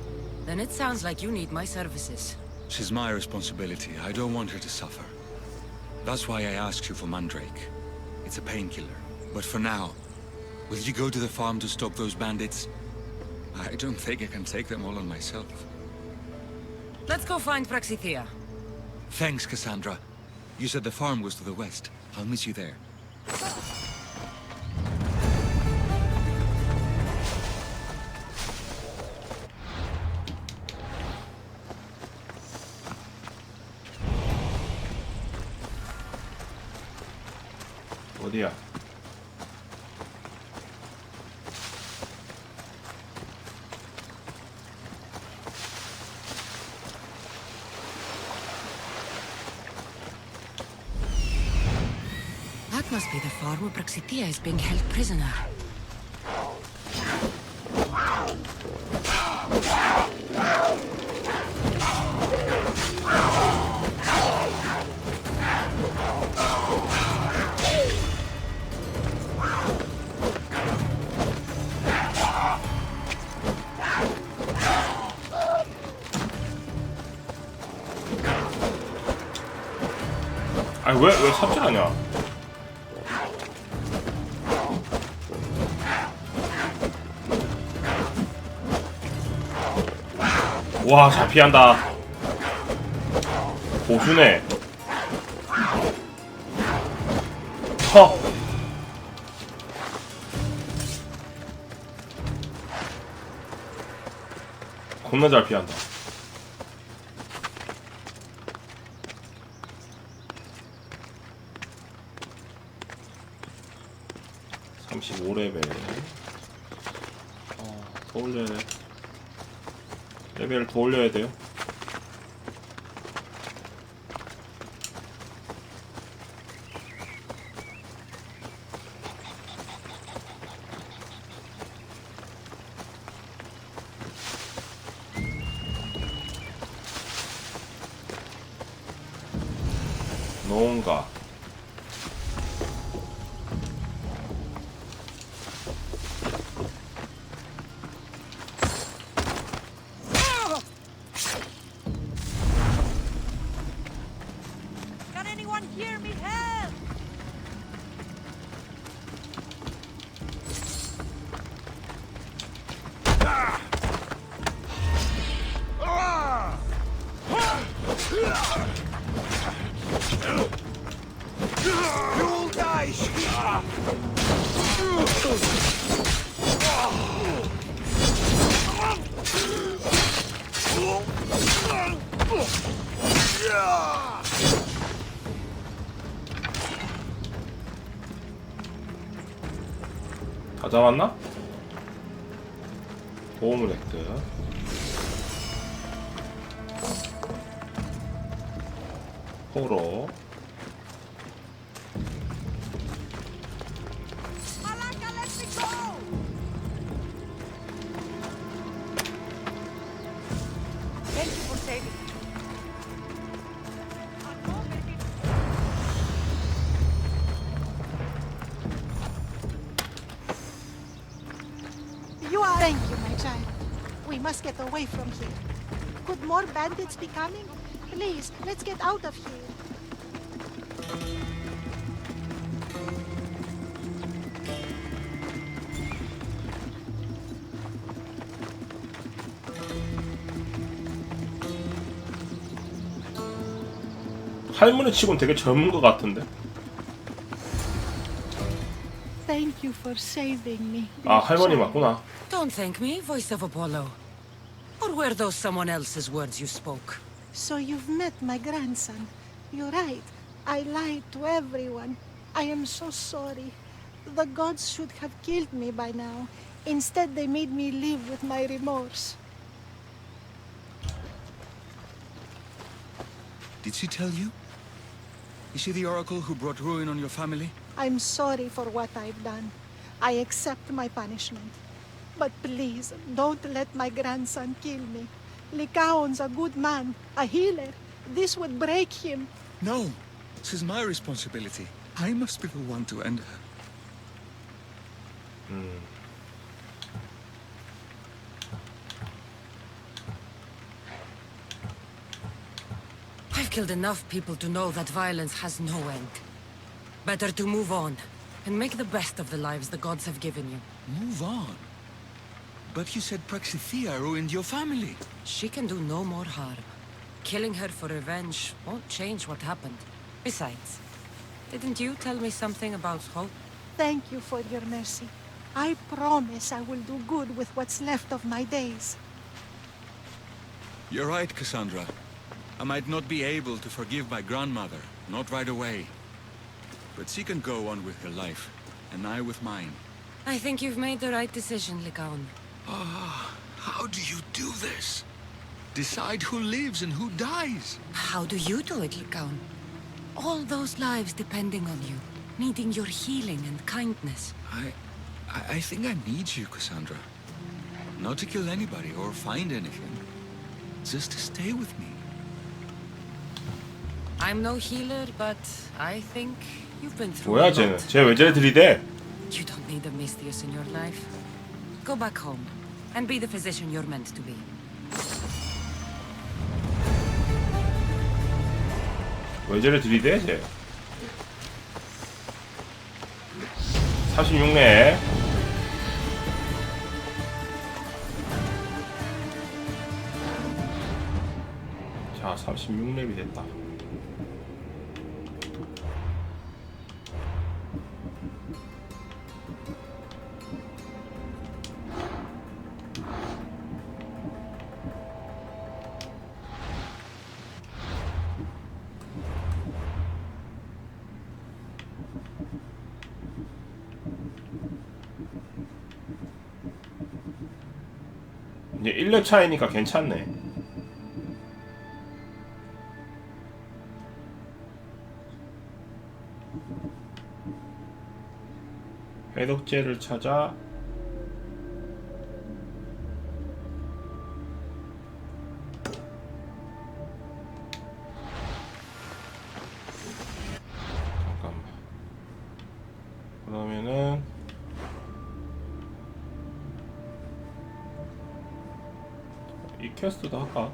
then it sounds like you need my services. She's my responsibility. I don't want her to suffer. That's why I asked you for Mandrake. It's a painkiller. But for now, will you go to the farm to stop those bandits? I don't think I can take them all on myself. Let's go find Praxithea. Thanks, Cassandra. You said the farm was to the west. I'll meet you there. 어디야? Must be the farm where Praxitia is being held prisoner. 아니 왜 삽질하냐? 와, 잘 피한다. 고수네. 허. 겁나 잘 피한다. (35레벨) 더 올려야 돼. 레벨을 더 올려야 돼요. 농가 Can anyone hear me? Help! You'll die! 다 잡았나? 보험을 획득. 호로 Malaka, let me go! Thank you for saving me. You are... Thank you, my child. We must get away from here. Could more bandits be coming? Please, let's get out of here. 할머니 치곤 되게 젊은 것 같은데. Thank you for saving me. 아, 할머니 맞구나. Don't thank me, voice of Apollo. Or were those someone else's words you spoke? So you've met my grandson. You're right. I lied to everyone. I am so sorry. The gods should have killed me by now. Instead, they made me live with my remorse. Did she tell you? Is she the oracle who brought ruin on your family? I'm sorry for what I've done. I accept my punishment. But please, don't let my grandson kill me. Lycaon's a good man, a healer. This would break him. No, this is my responsibility. I must be the one to end her. I've killed enough people to know that violence has no end. Better to move on, and make the best of the lives the gods have given you. Move on? But you said Praxithea ruined your family. She can do no more harm. Killing her for revenge won't change what happened. Besides, didn't you tell me something about hope? Thank you for your mercy. I promise I will do good with what's left of my days. You're right, Cassandra. I might not be able to forgive my grandmother, not right away. But she can go on with her life, and I with mine. I think you've made the right decision, Lycaon. Ah, how do you do this? Decide who lives and who dies? How do you do it, Lycaon? All those lives depending on you. needing your healing and kindness. I think I need you, Cassandra. Not to kill anybody or find anything. Just to stay with me. I'm no healer, but I think you've been through 뭐야 a 쟤는? lot. 쟤 왜 저래 들이대? You don't need a Misthios in your life. Go back home and be the physician you're meant to be. 왜 저래 들이대 쟤? 46렙. 자, 36렙이 됐다. 이제 1렙 차이니까 괜찮네. 해독제를 찾아 잠깐만. 그러면은 이 퀘스트도 할까?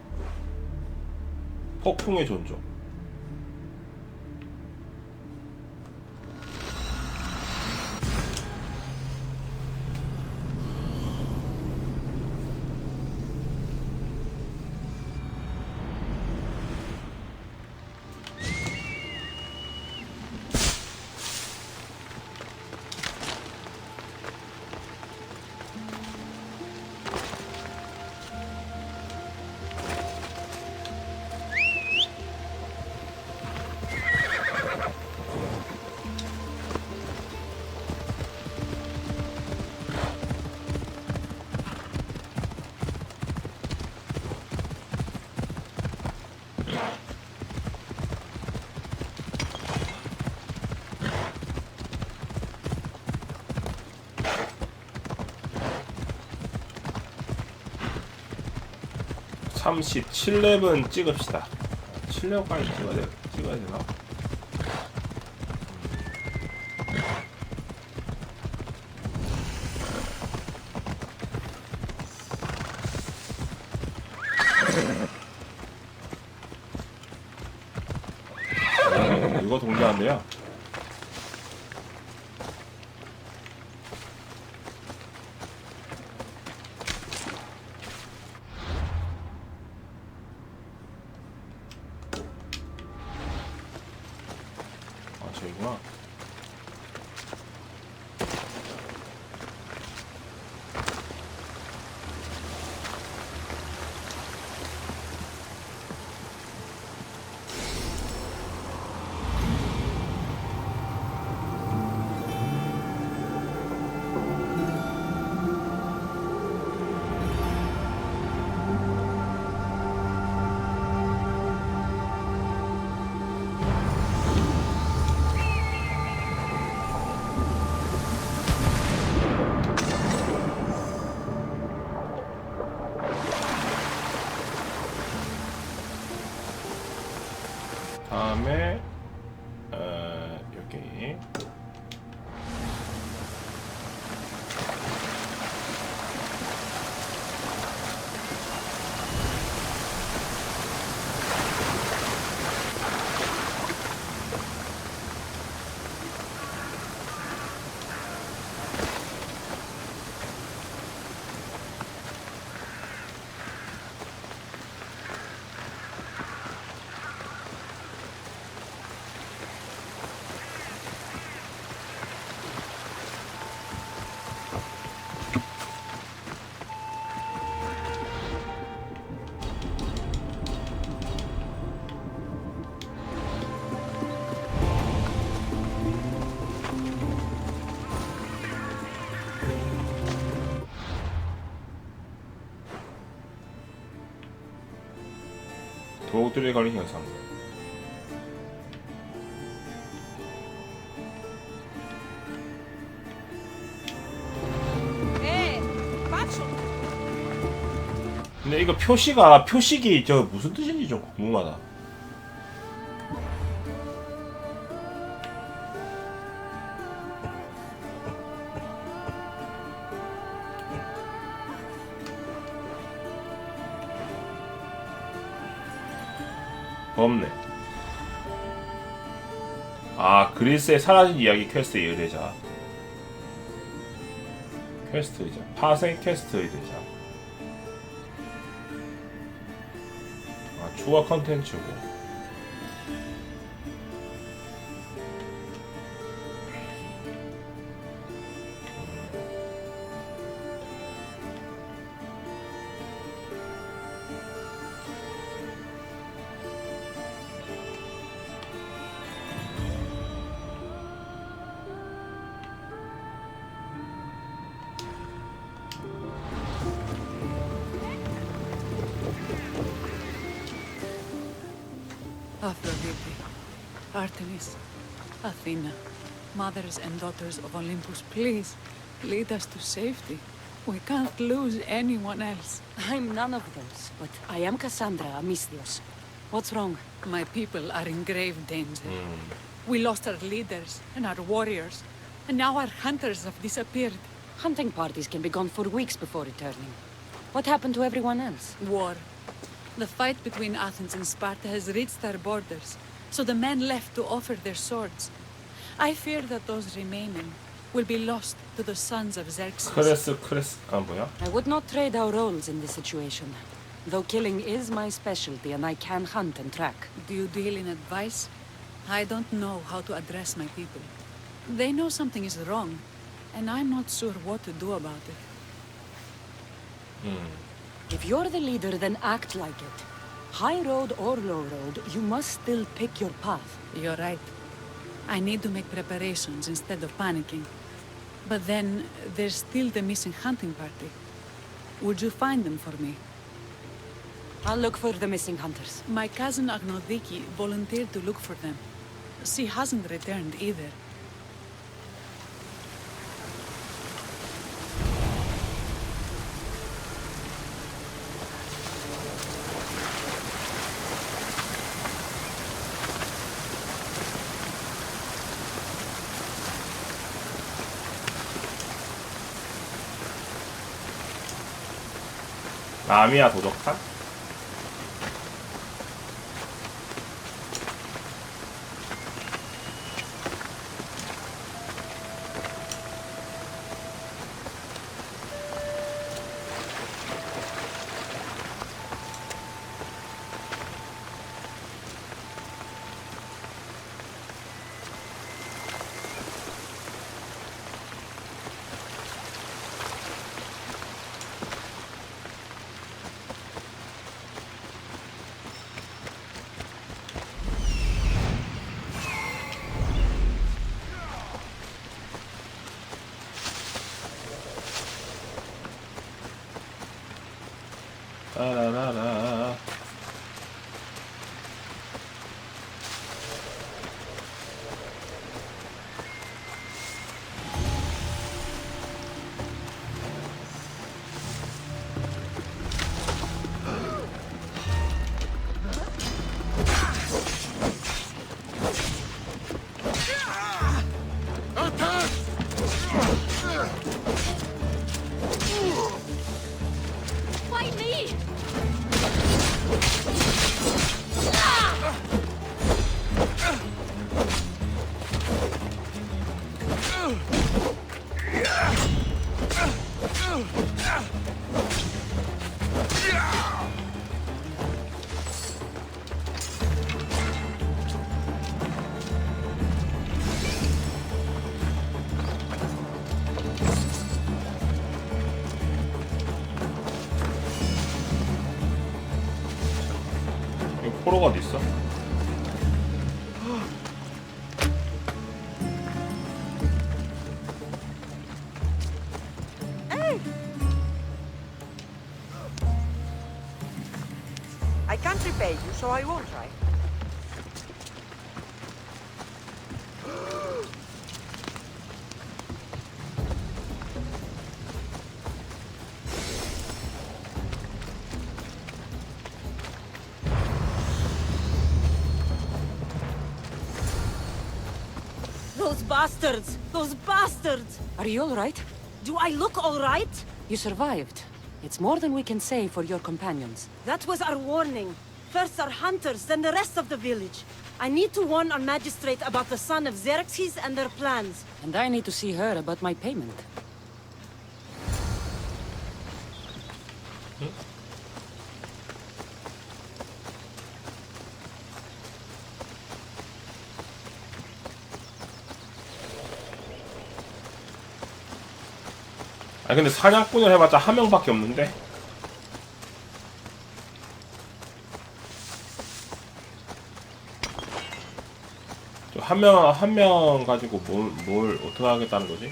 폭풍의 존중. 참 7렙은 찍읍시다. 7렙까지 찍어야 되나? 이거 동기한데요? 저기구나. 다음에 여기 도둑들에 걸린 현상. 근데 이거 표식이 저 무슨 뜻인지 좀 궁금하다. 없네. 아, 그리스의 사라진 이야기 퀘스트 의뢰자. 퀘스트 의뢰자. 파생 퀘스트 의뢰자. 아, 추가 컨텐츠고. Aphrodite, Artemis, Athena, mothers and daughters of Olympus, please, lead us to safety. We can't lose anyone else. I'm none of those, but I am Cassandra, a Misthios. What's wrong? My people are in grave danger. We lost our leaders and our warriors, and now our hunters have disappeared. Hunting parties can be gone for weeks before returning. What happened to everyone else? War. The fight between Athens and Sparta has reached our borders, so the men left to offer their swords. I fear that those remaining will be lost to the sons of Xerxes. I would not trade our roles in this situation. Though killing is my specialty and I can hunt and track. Do you deal in advice? I don't know how to address my people. They know something is wrong, and I'm not sure what to do about it. If you're the leader, then act like it. High road or low road, you must still pick your path. You're right. I need to make preparations instead of panicking. But then, there's still the missing hunting party. Would you find them for me? I'll look for the missing hunters. My cousin Agnodiki volunteered to look for them. She hasn't returned either. 라미아 도적탄? 라라라라. Fight me! 여기 포로가 어디 있어? Hey! I can't repay you, so I won't try. Those bastards! Those bastards! Are you all right? Do I look all right? You survived. It's more than we can say for your companions. That was our warning. First our hunters, then the rest of the village. I need to warn our magistrate about the son of Xerxes and their plans. And I need to see her about my payment. 아 근데 사냥꾼을 해봤자 한 명밖에 없는데. 한 명 가지고 뭘 어떻게 하겠다는 거지?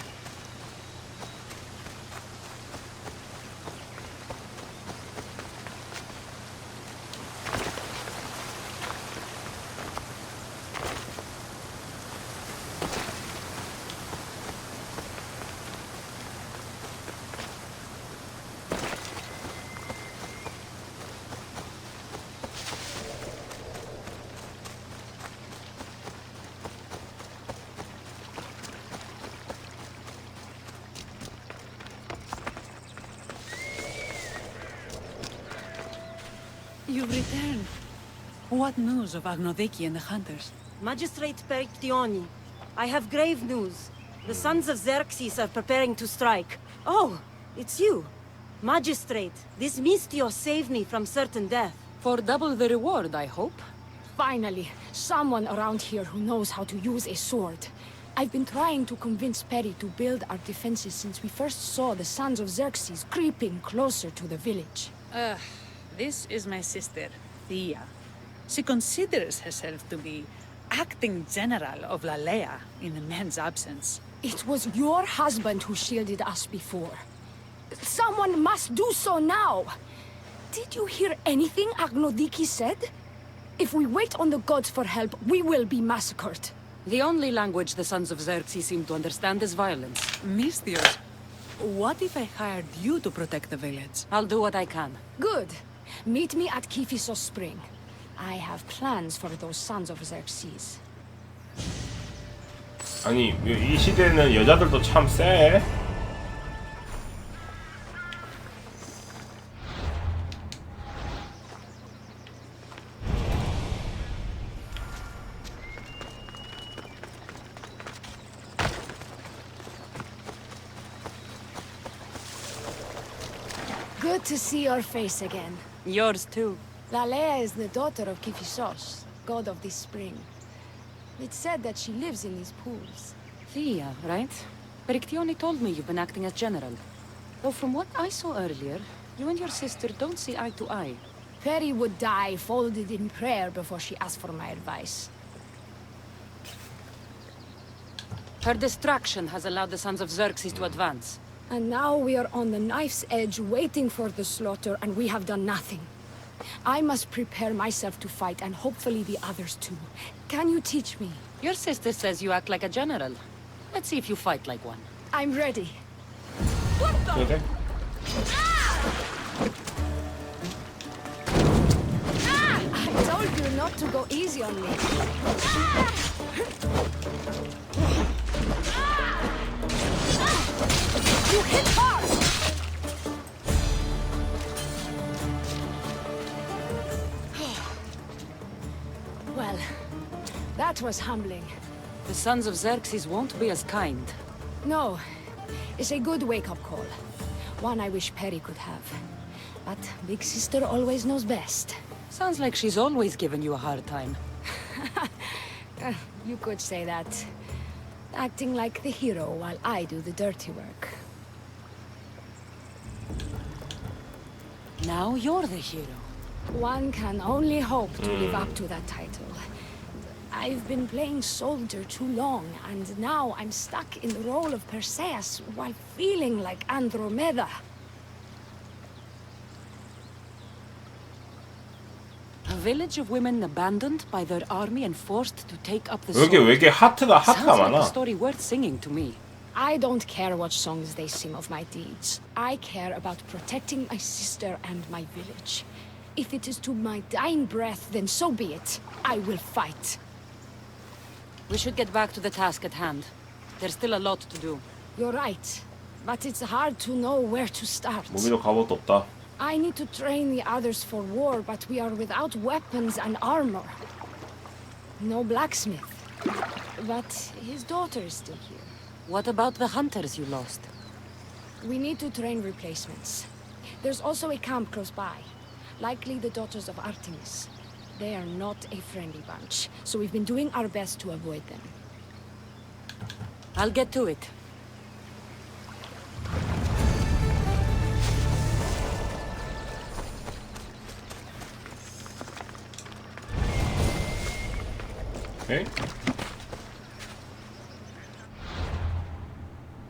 You've returned. What news of Agnodiki and the hunters? Magistrate Perictioni, I have grave news. The sons of Xerxes are preparing to strike. Oh, it's you. Magistrate, this Mistio saved me from certain death. For double the reward, I hope. Finally, someone around here who knows how to use a sword. I've been trying to convince Perry to build our defenses since we first saw the sons of Xerxes creeping closer to the village. This is my sister, Thea. She considers herself to be acting general of Lalea in the men's absence. It was your husband who shielded us before. Someone must do so now! Did you hear anything Agnodiki said? If we wait on the gods for help, we will be massacred. The only language the sons of Xerxes seem to understand is violence. Mistios, what if I hired you to protect the village? I'll do what I can. Good. Meet me at Kiphisos Spring. I have plans for those sons of Xerxes. 아니 이 시대는 여자들도 참 쎄. Good to see your face again. Yours too. Lalea is the daughter of Kiphisos, god of this spring. It's said that she lives in these pools. Thea, right? Perictioni told me you've been acting as general. Though from what I saw earlier, you and your sister don't see eye to eye. Peri would die folded in prayer before she asked for my advice. Her distraction has allowed the sons of Xerxes to advance. And now we are on the knife's edge waiting for the slaughter, and we have done nothing. I must prepare myself to fight, and hopefully the others too. Can you teach me? Your sister says you act like a general. Let's see if you fight like one. I'm ready. Okay. I told you not to go easy on me. You hit hard! Well, that was humbling. The sons of Xerxes won't be as kind. No, it's a good wake-up call. One I wish Peri could have. But Big Sister always knows best. Sounds like she's always given you a hard time. You could say that. Acting like the hero while I do the dirty work. Now you're the hero. One can only hope to live up to that title. I've been playing soldier too long, and now I'm stuck in the role of Perseus while feeling like Andromeda. A village of women abandoned by their army and forced to take up the 왜 sword. 이렇게 하트가 Sounds like 많아? a story worth singing to me. I don't care what songs they sing of my deeds. I care about protecting my sister and my village. If it is to my dying breath, then so be it. I will fight. We should get back to the task at hand. There's still a lot to do. You're right, but it's hard to know where to start. 무기도 갑옷도 없다. I need to train the others for war, but we are without weapons and armor. No blacksmith. But his daughter is still here. What about the hunters you lost? We need to train replacements. There's also a camp close by. Likely the daughters of Artemis. They are not a friendly bunch, so we've been doing our best to avoid them. I'll get to it. 오케이.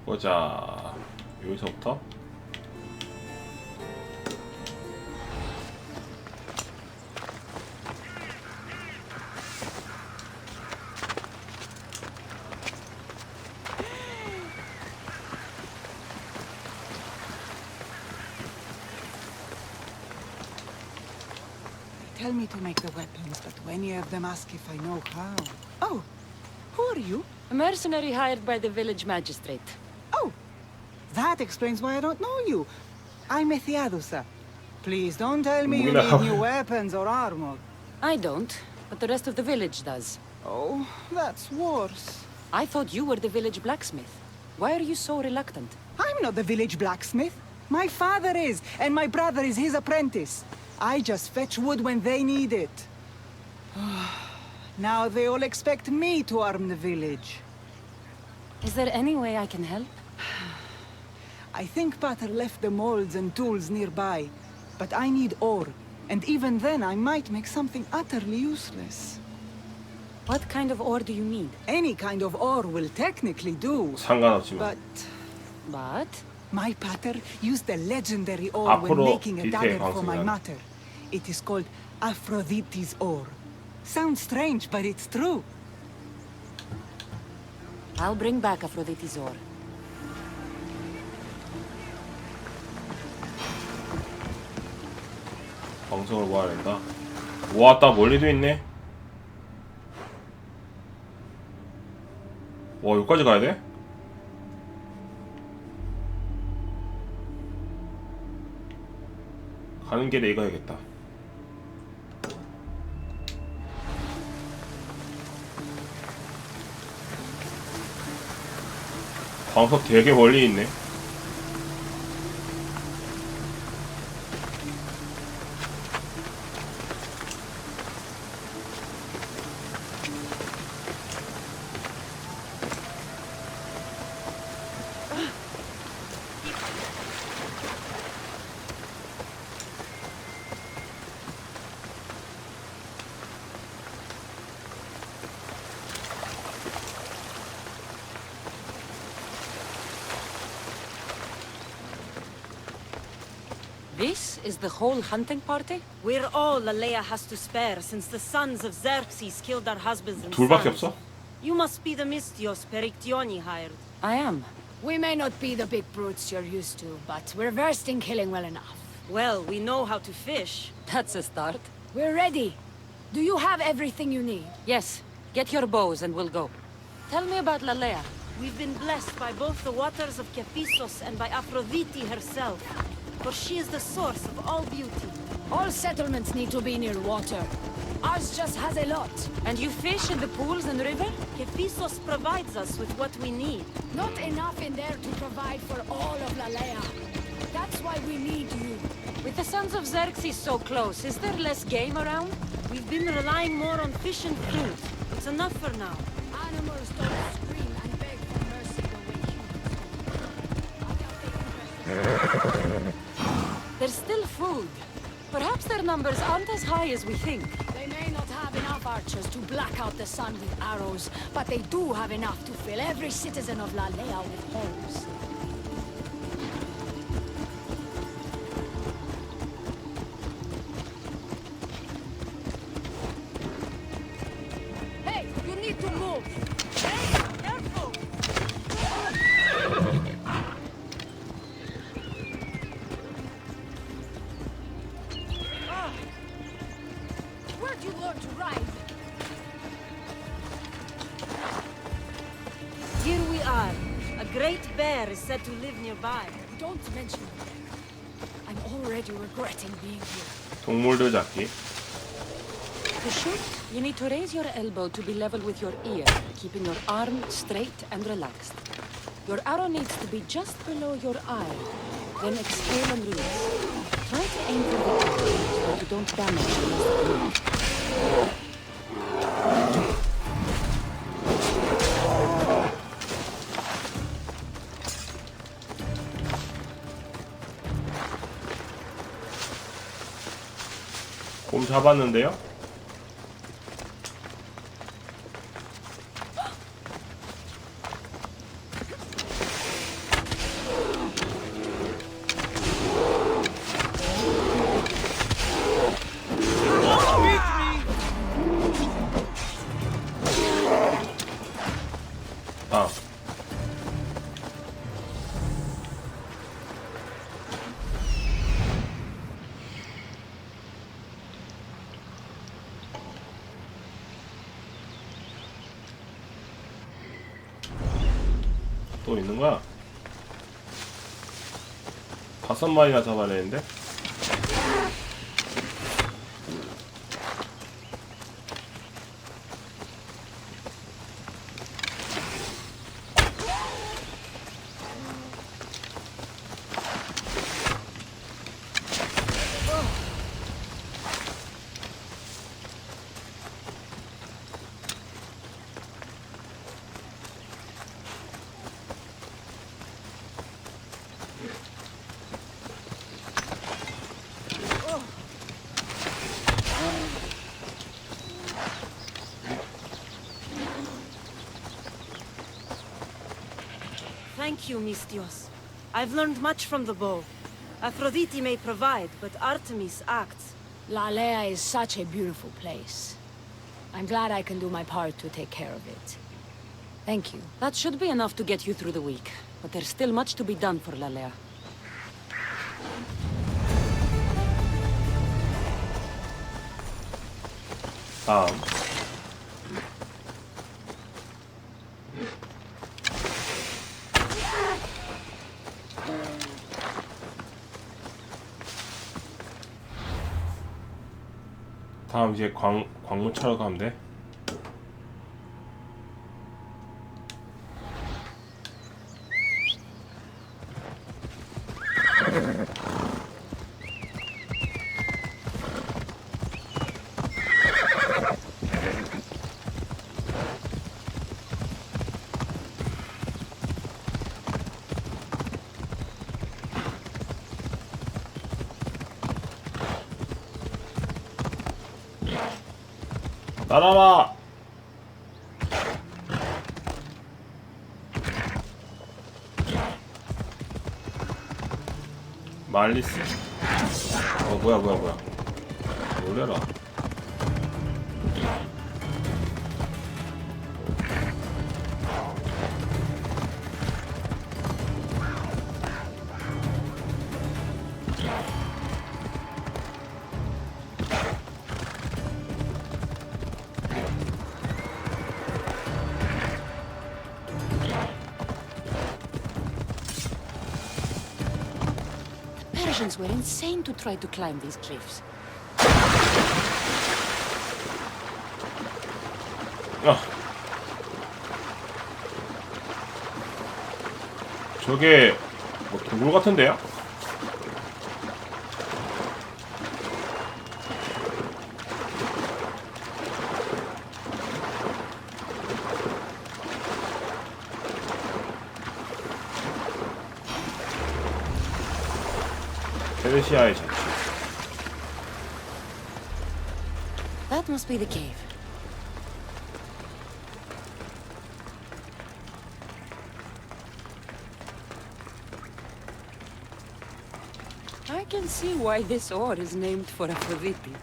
보자. 여기서부터. Tell me to make the weapons, but many of them ask if I know how. Oh, who are you? A mercenary hired by the village magistrate. Oh, that explains why I don't know you. I'm Ethiadusa. Please don't tell me you need new weapons or armor. I don't, but the rest of the village does. Oh, that's worse. I thought you were the village blacksmith. Why are you so reluctant? I'm not the village blacksmith. My father is, and my brother is his apprentice. I just fetch wood when they need it. Now they all expect me to arm the village. Is there any way I can help? I think Pater left the molds and tools nearby, but I need ore, and even then I might make something utterly useless. What kind of ore do you need? Any kind of ore will technically do. 상관없지만. But my pater used the legendary ore when making a dagger for my mother. It is called Aphrodite's ore. Sounds strange, but it's true. I'll bring back Aphrodite's ore. 방송을 모아야 된다. 와, 딱 멀리도 있네. 와, 여기까지 가야 돼? 가는 길에 이거 해야겠다. 광석 되게 멀리 있네. This is the whole hunting party? We're all Lalea has to spare since the sons of Xerxes killed our husbands and 둘밖에 sons. 없어? You must be the Mystios Perictioni hired. I am. We may not be the big brutes you're used to, but we're versed in killing well enough. Well, we know how to fish. That's a start. We're ready. Do you have everything you need? Yes. Get your bows and we'll go. Tell me about Lalea. We've been blessed by both the waters of Kephissos and by Aphrodite herself. For she is the source of all beauty. All settlements need to be near water. Ours just has a lot. And you fish in the pools and river? Kephissos provides us with what we need. Not enough in there to provide for all of Lalea. That's why we need you. With the sons of Xerxes so close, is there less game around? We've been relying more on fish and fruit. It's enough for now. Animals don't scream and beg for mercy the way humans do. There's still food. Perhaps their numbers aren't as high as we think. They may not have enough archers to black out the sun with arrows, but they do have enough to fill every citizen of Lalea with holes. Hey, you need to move! Hey, careful! Where'd you learn to ride? great bear is said to live nearby. Don't mention the bear. I'm already regretting being here. 동물들 잡기. To shoot, you need to raise your elbow to be level with your ear, keeping your arm straight and relaxed. Your arrow needs to be just below your eye. Then exhale and release. Try to aim for the eye so that you don't damage the rest of the wound. 곰 잡았는데요? 아. 또 있는 거야? 5마리나 잡아내는데? Thank you, Mistios. I've learned much from the bow. Aphrodite may provide, but Artemis acts. Lalea is such a beautiful place. I'm glad I can do my part to take care of it. Thank you. That should be enough to get you through the week, but there's still much to be done for Lalea. 다음 이제 광물 차러 가면 돼. 날아라! 말리스. 뭐야. 놀래라. Persians were insane to try to climb these cliffs. 저게 뭐 동굴 같은데요? 페르시아의 자치. That must be the cave. I can see why this ore is named for Aphrodite.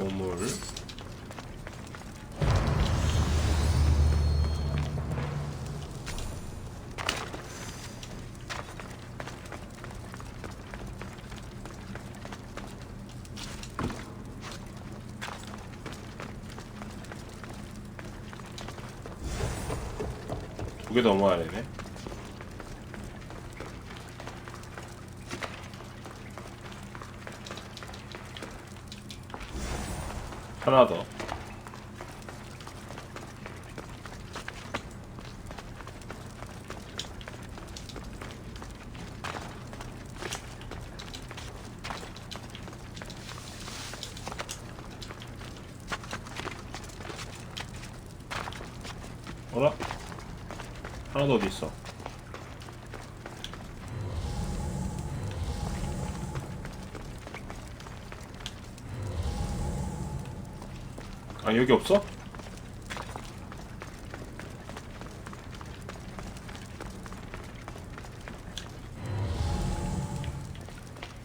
보물. 두 개 넘어야 되네. 하나 더. 어라? 하나 더 어디 있어? 아, 여기 없어?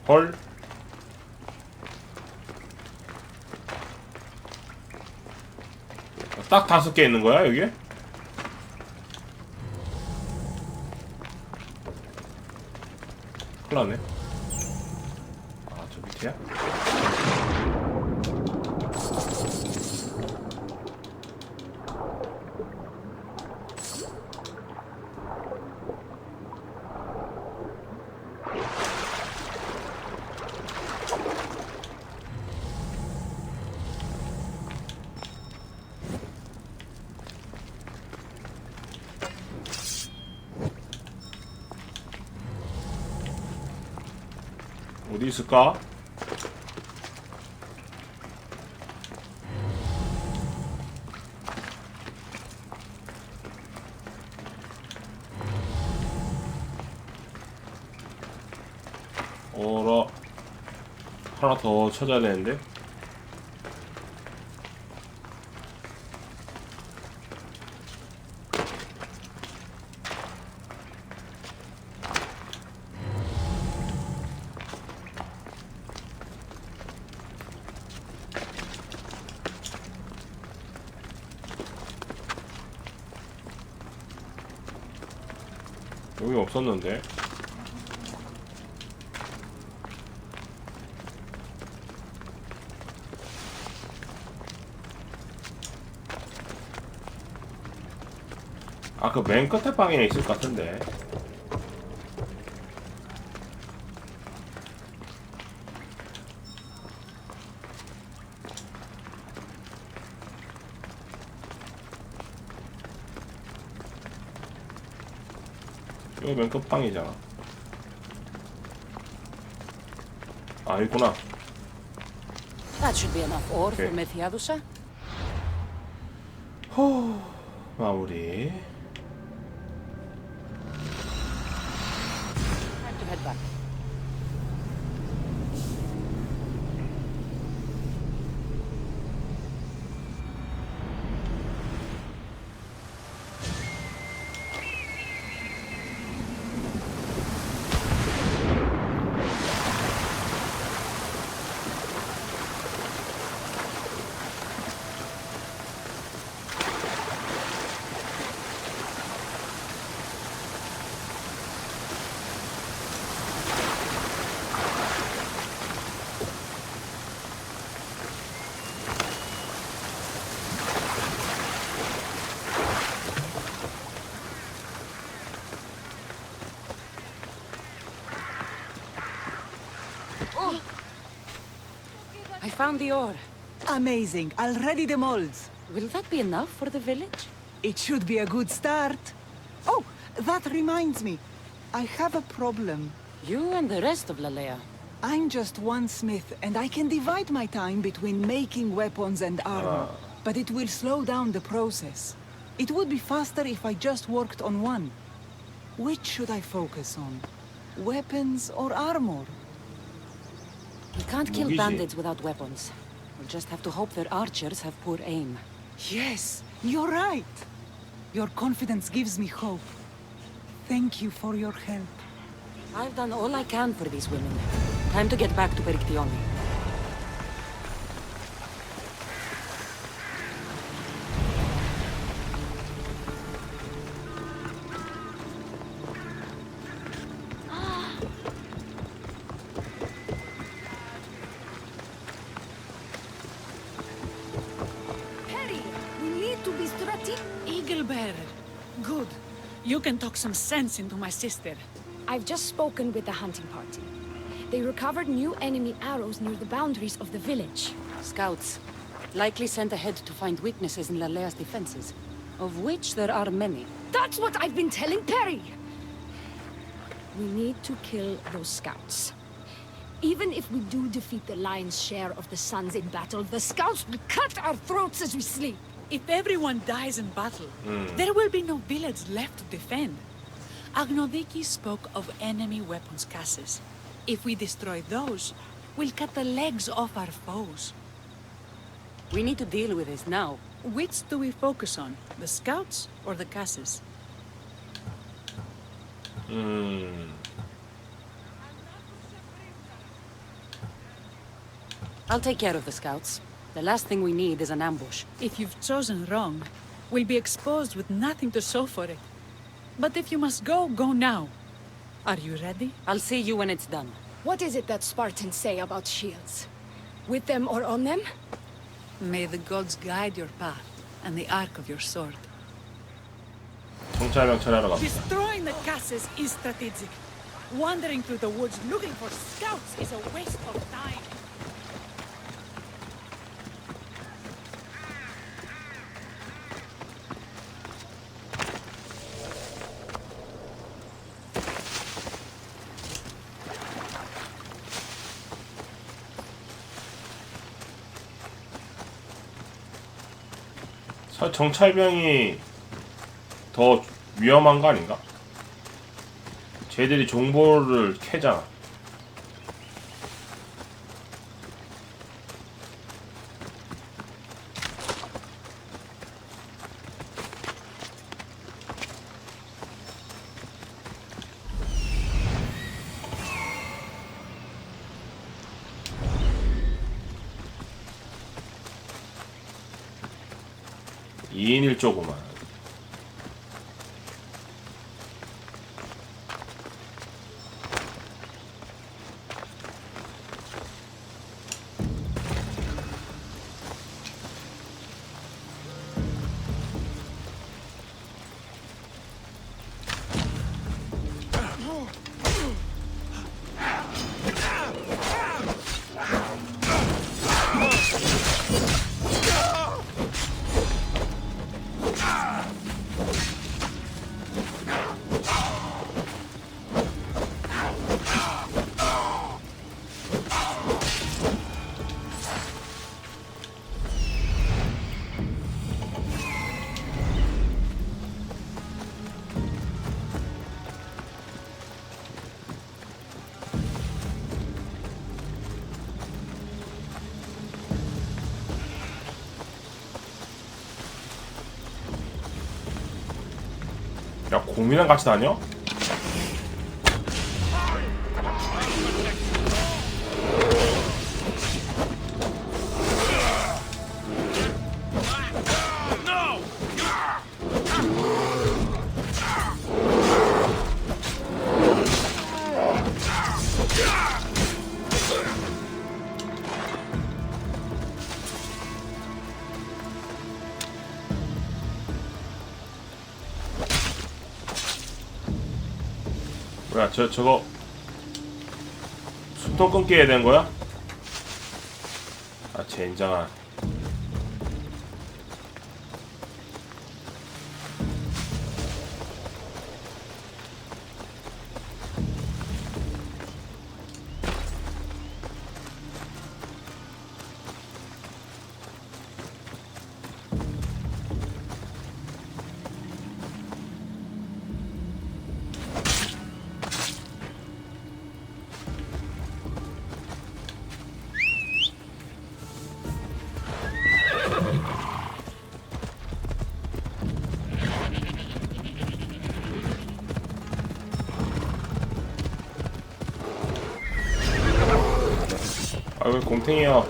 헐. 딱 5개 있는 거야, 여기에? 큰일 나네. 아, 저 밑에야? 어디 있을까? 어라, 하나 더 찾아야 되는데. 여기 없었는데. 아, 그 맨 끝에 방에 있을 것 같은데. 여기 맨 끝방이잖아. 아, 있구나. That should be enough ore Okay. for Methiadusa. 호, 마무리. Time to head back. I found the ore. Amazing. I'll ready the molds. Will that be enough for the village? It should be a good start. Oh, that reminds me. I have a problem. You and the rest of Lalea. I'm just one smith, and I can divide my time between making weapons and armor. But it will slow down the process. It would be faster if I just worked on one. Which should I focus on? Weapons or armor? We can't kill Easy. bandits without weapons. We'll just have to hope their archers have poor aim. Yes, you're right. Your confidence gives me hope. Thank you for your help. I've done all I can for these women. Time to get back to Perictione. Perry, we need to be strategic. Eagle bearer. Good. You can talk some sense into my sister. I've just spoken with the hunting party. They recovered new enemy arrows near the boundaries of the village. Scouts. Likely sent ahead to find weaknesses in Lalea's defenses. Of which there are many. That's what I've been telling Perry! We need to kill those scouts. Even if we do defeat the lion's share of the Suns in battle, the scouts will cut our throats as we sleep. If everyone dies in battle, there will be no village left to defend. Agnodiki spoke of enemy weapons caches. If we destroy those, we'll cut the legs off our foes. We need to deal with this now. Which do we focus on? The scouts or the caches? I'll take care of the scouts. The last thing we need is an ambush. If you've chosen wrong, we'll be exposed with nothing to show for it. But if you must go, go now. Are you ready? I'll see you when it's done. What is it that Spartans say about shields? With them or on them? May the gods guide your path and the arc of your sword. 정찰병 처리하러 갑니다. Destroying the caches is strategic. Wandering through the woods looking for scouts is a waste of time. 정찰병이 더 위험한 거 아닌가? 쟤들이 정보를 캐잖아. (2인 1조구만) 야, 곰이랑 같이 다녀? 뭐야, 저거 숨통 끊기 해야 되는 거야? 아, 젠장아. 아, 왜 곰탱이야?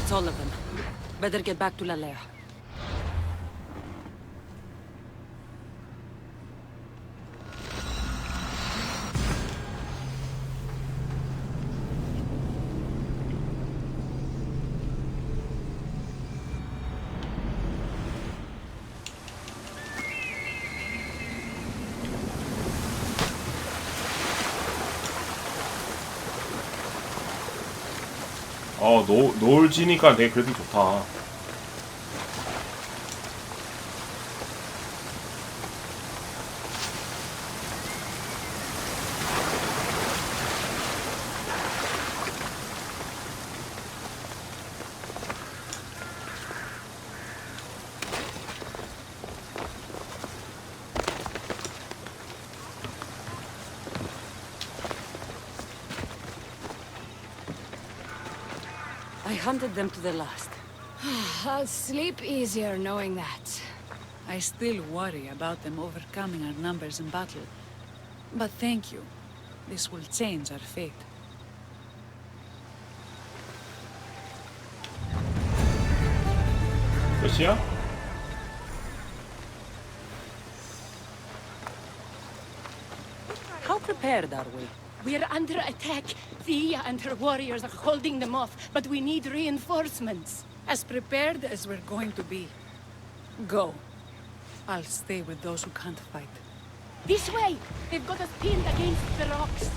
That's all of them. Better get back to Lalea. 노을 지니까 되게 그래도 좋다. I hunted them to the last. I'll sleep easier knowing that. I still worry about them overcoming our numbers in battle. But thank you. This will change our fate. 끝이야? How prepared are we? We're under attack. Thea and her warriors are holding them off, but we need reinforcements. As prepared as we're going to be. Go. I'll stay with those who can't fight. This way! They've got us pinned against the rocks.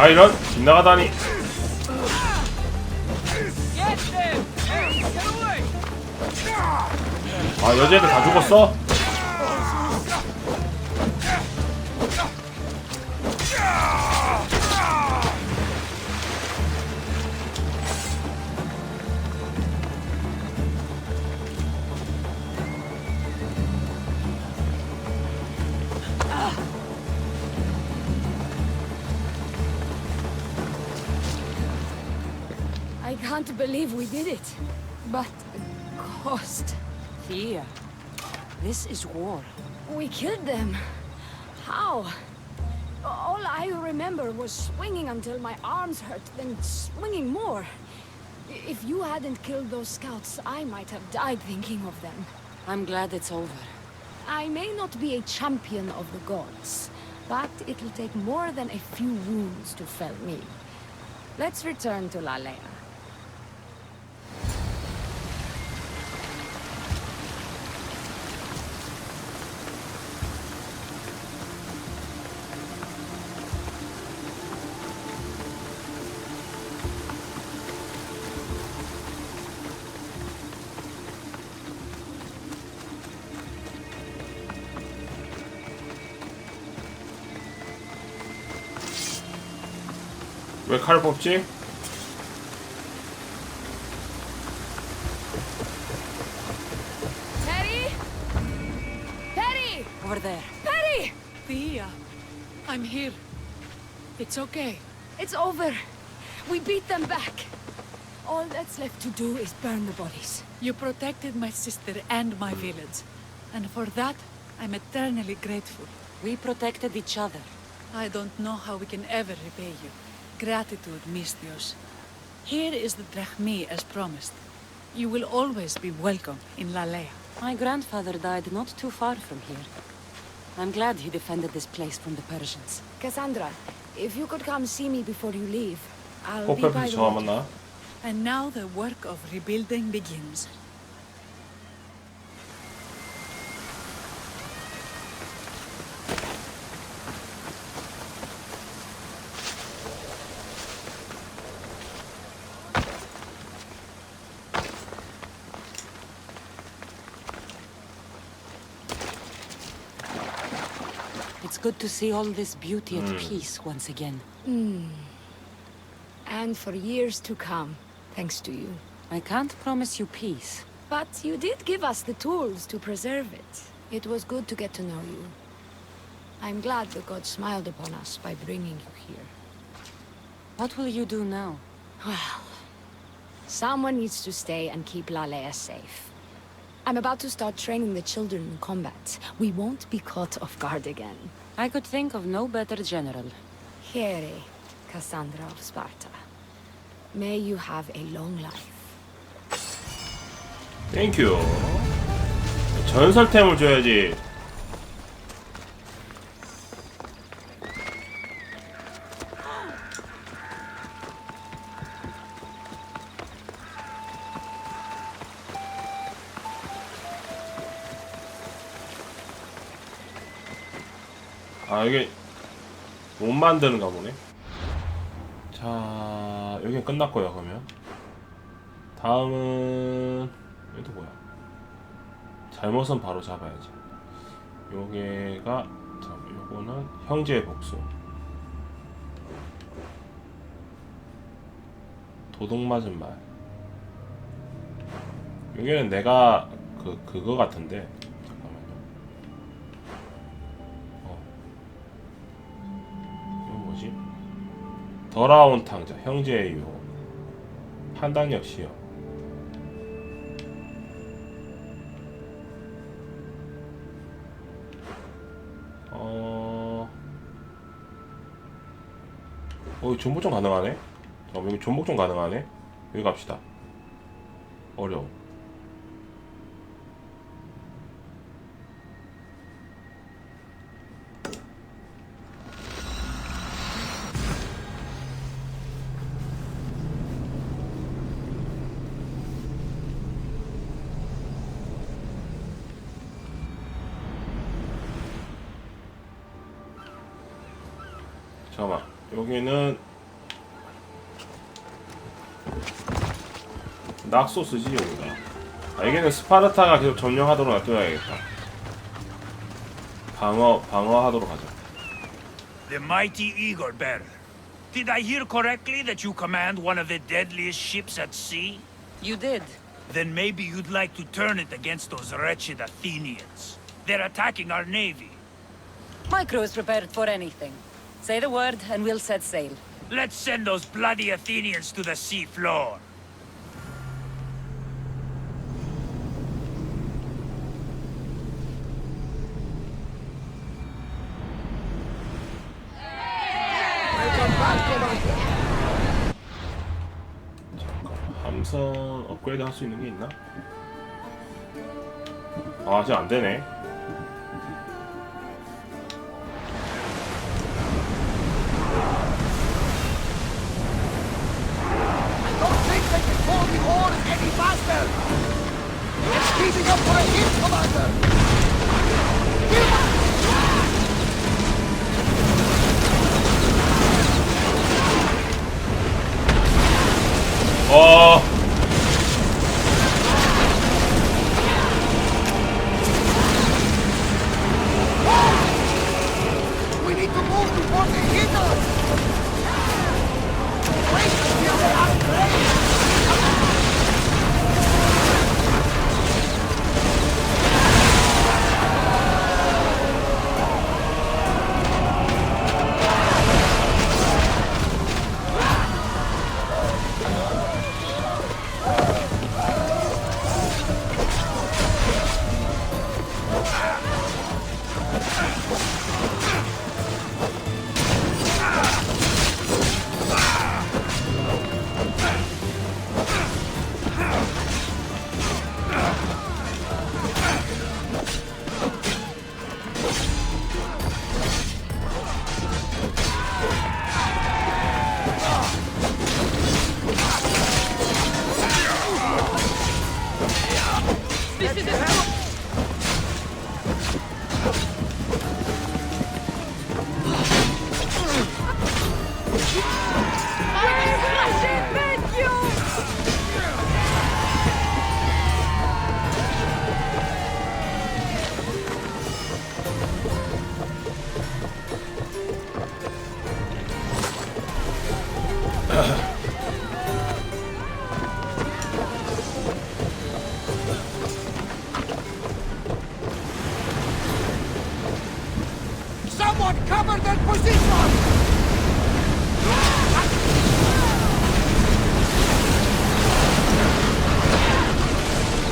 아 이런 빗나가다니. 아 여자애들 다 죽었어? I can't believe we did it. But the cost. Thea, this is war. We killed them. How? All I remember was swinging until my arms hurt, then swinging more. If you hadn't killed those scouts, I might have died thinking of them. I'm glad it's over. I may not be a champion of the gods, but it'll take more than a few wounds to fell me. Let's return to Lalea. 왜 칼을 뽑지? Perry? Perry! Over there. Perry! Thea, I'm here. It's okay. It's over. We beat them back. All that's left to do is burn the bodies. You protected my sister and my village, and for that, I'm eternally grateful. We protected each other. I don't know how we can ever repay you. Gratitude, Mistios. Here is the drachmi as promised. You will always be welcome in Lalea. My grandfather died not too far from here. I'm glad he defended this place from the Persians. Cassandra, if you could come see me before you leave, I'll be by the water. And now the work of rebuilding begins. It's good to see all this beauty at peace once again. And for years to come, thanks to you. I can't promise you peace. But you did give us the tools to preserve it. It was good to get to know you. I'm glad the gods smiled upon us by bringing you here. What will you do now? Well, someone needs to stay and keep Lalea safe. I'm about to start training the children in combat. We won't be caught off guard again. I could think of no better general. Here, Cassandra of Sparta. May you have a long life. 땡큐. 전설템을 줘야지. 아, 이게 못 만드는가 보네. 자, 여긴 끝났고요. 그러면 다음은 이것도 뭐야? 잘못은 바로 잡아야지. 요게가 요거는 형제의 복수. 도둑 맞은 말. 여기는 내가 그거 같은데. 잠깐만요. 이건 뭐지? 더러운 탕자, 형제의 유혹, 판단력 시험. 존복 좀 가능하네? 여기 존복 좀 가능하네? 여기 갑시다. 어려워. 잠깐만, 여기는 낙소스지 여기가. 아, 여기는 스파르타가 계속 점령하도록 놔둬야겠다. 방어하도록 하자. The mighty eagle bearer. Did I hear correctly that you command one of the deadliest ships at sea? You did. Then maybe you'd like to turn it against those wretched Athenians. They're attacking our navy. My crew is prepared for anything. Say the word and we'll set sail. Let's send those bloody Athenians to the sea floor. 함선 업그레이드 할 수 있는 게 있나? 아, 아직 안 되네.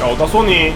어디다 쏘니?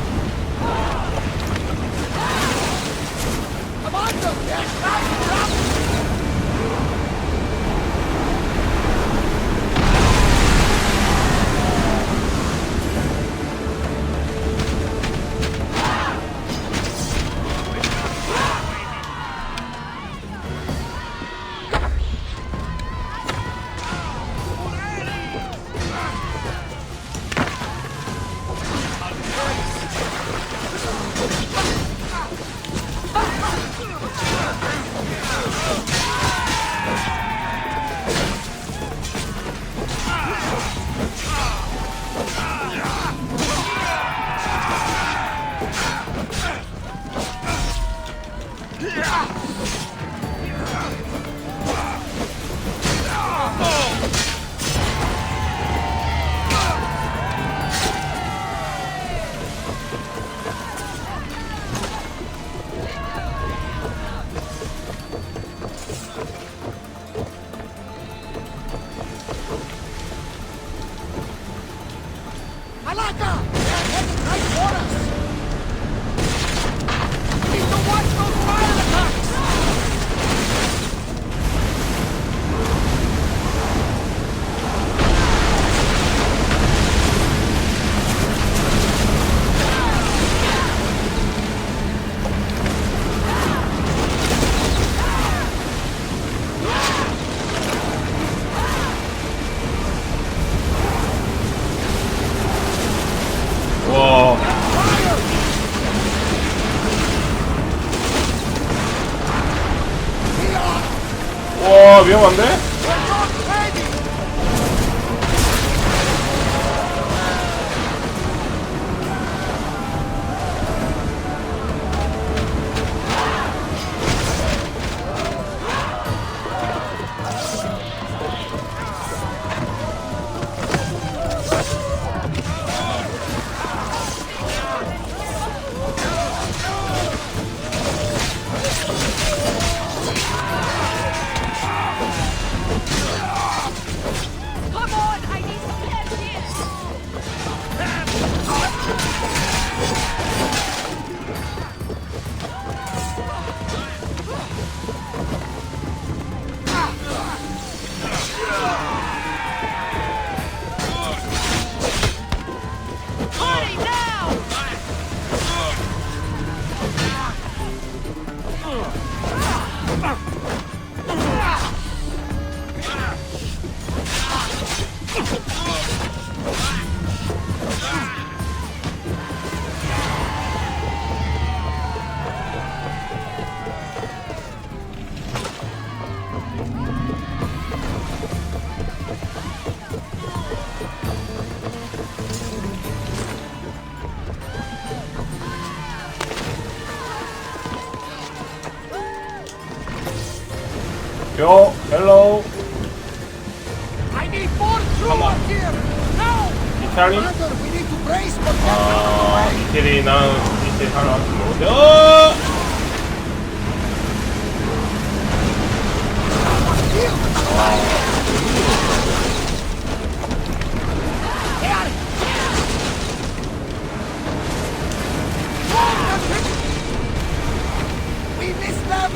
와 위험한데? Yo, hello. I need more troops here. Now. 이태리? Commander, we need to brace for that. 이태리 나는 이태리 하나 먹었어. We missed them.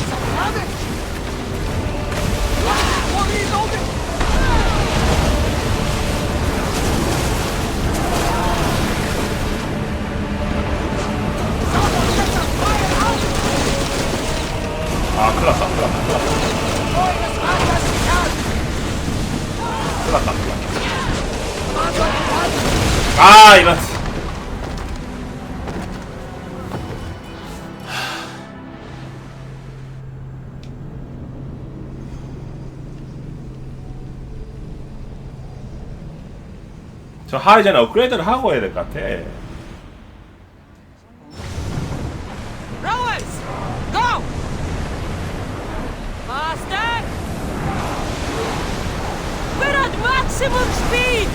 Some damage. What reloading? 아 큰일났다 큰일났다 아 이런 저 하기 전에 업그레이드를 하고 해야 될 것 같아. Rowers, go! Faster! We're at maximum speed!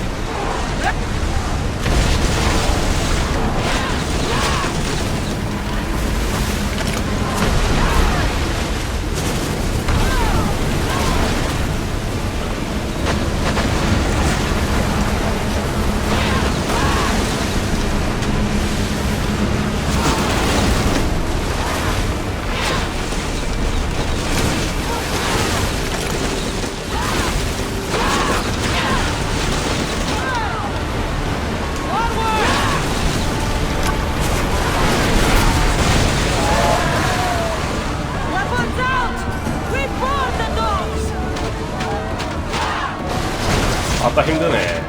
아따 힘드네. 네.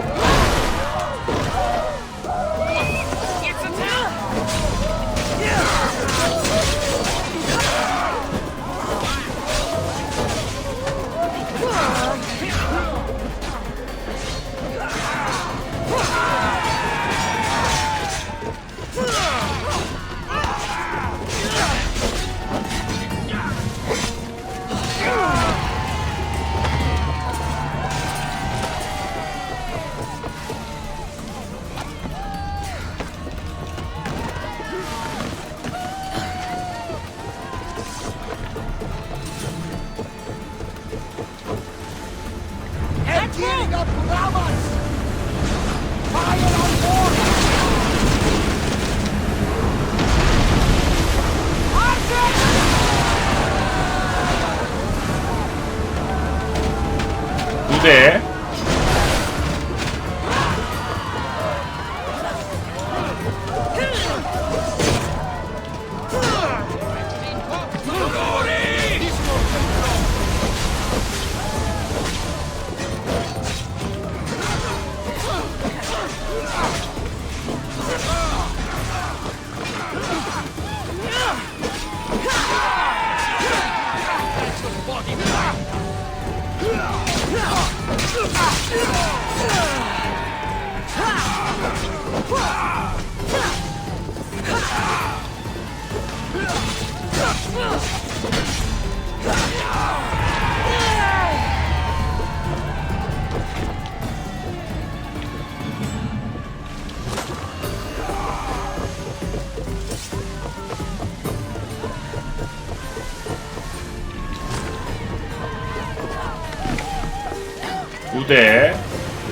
부대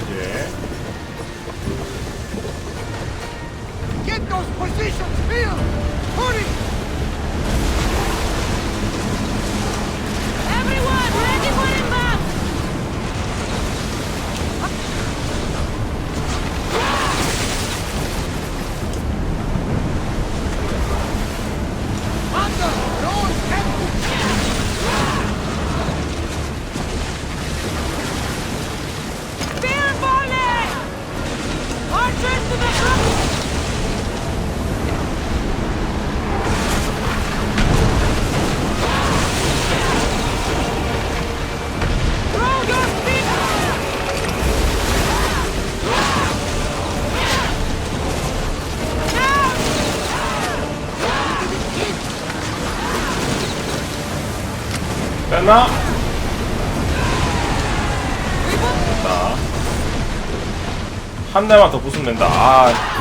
이제 Get those positions filled! Hurry! Everyone, ready for impact! Under! Those Spear volley! Archers to the front! Throw your 됐나? 됐다. 한 대만 더 부수면 된다. 아.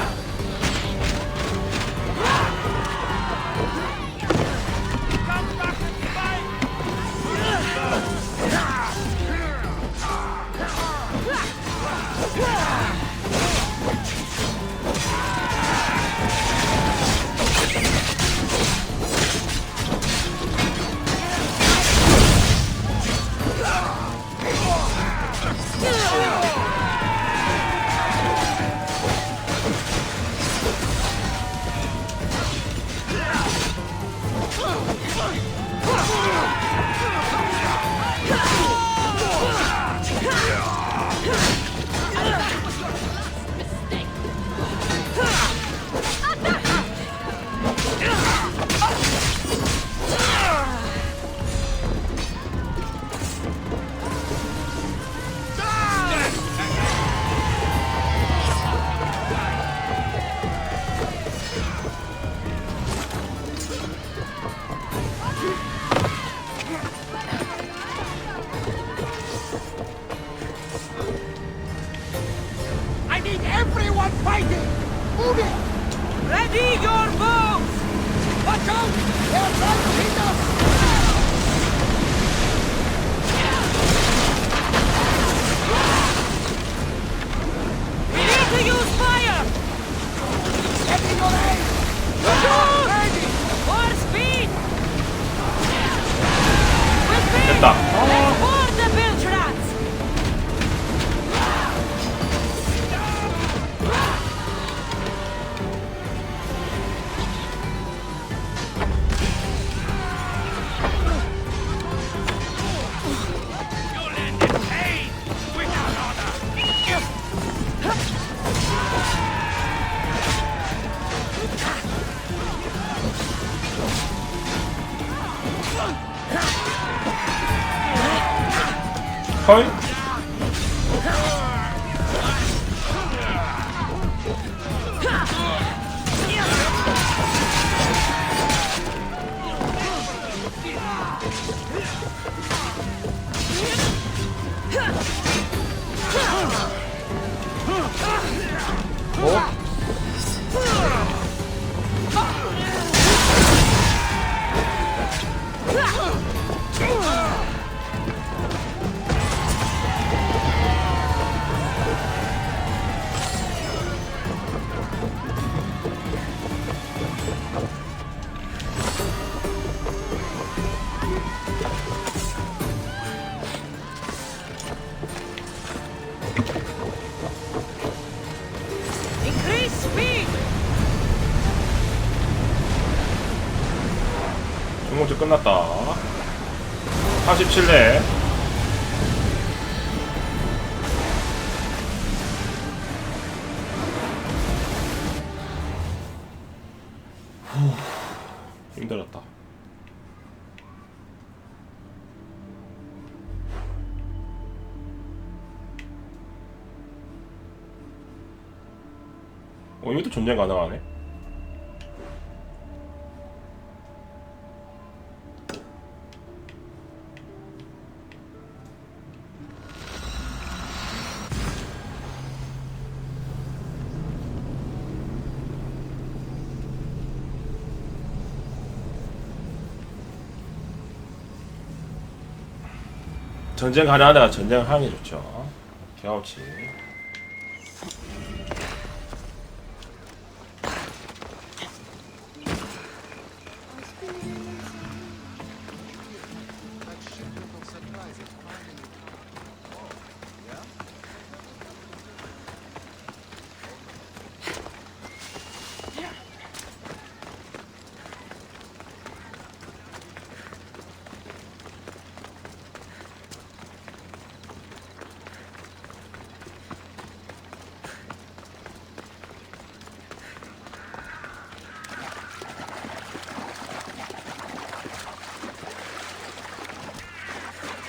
I need everyone fighting! Move it! Ready your bows! Watch out! They're trying to hit us! We need to use fire! Getting your aim! Shoot! Ready! More speed! With speed! 됐다. Let's board the bilge rats! 헐? Increase speed! 중공주 끝났다. 47렙. 힘들었다. 이것도 전쟁 가능하네. 전쟁 가능하다가 전쟁을 하는 게 좋죠. 경험치.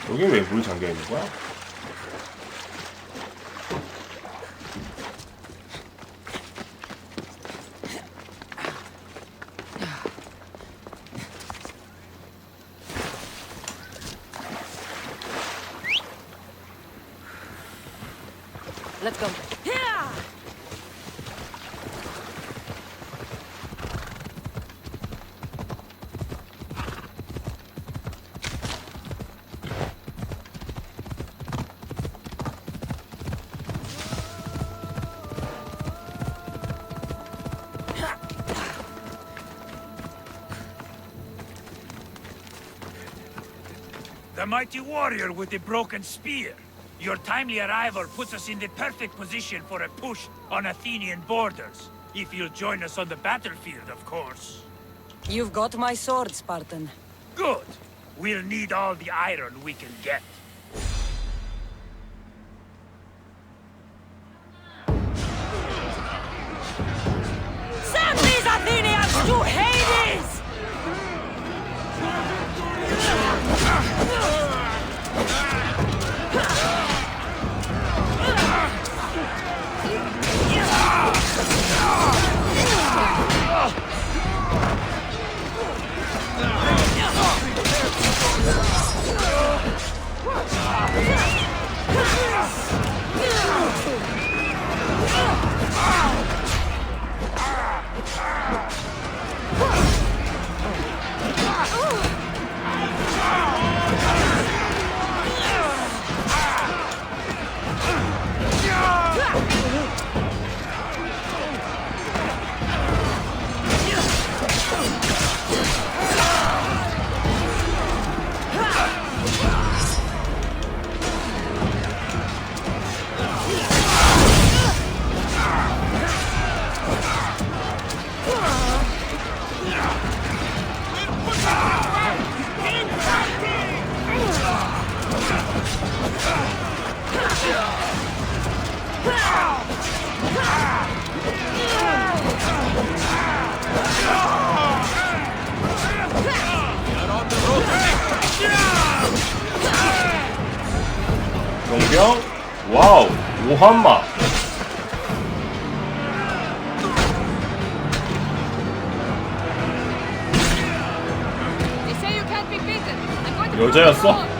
여기 왜 물이 잠겨 있는 거야? Let's go. The mighty warrior with the broken spear. Your timely arrival puts us in the perfect position for a push on Athenian borders. If you'll join us on the battlefield, of course. You've got my sword, Spartan. Good. We'll need all the iron we can get. Send these Athenians to Hades! 용병. 와우. 오한마. 여자였어?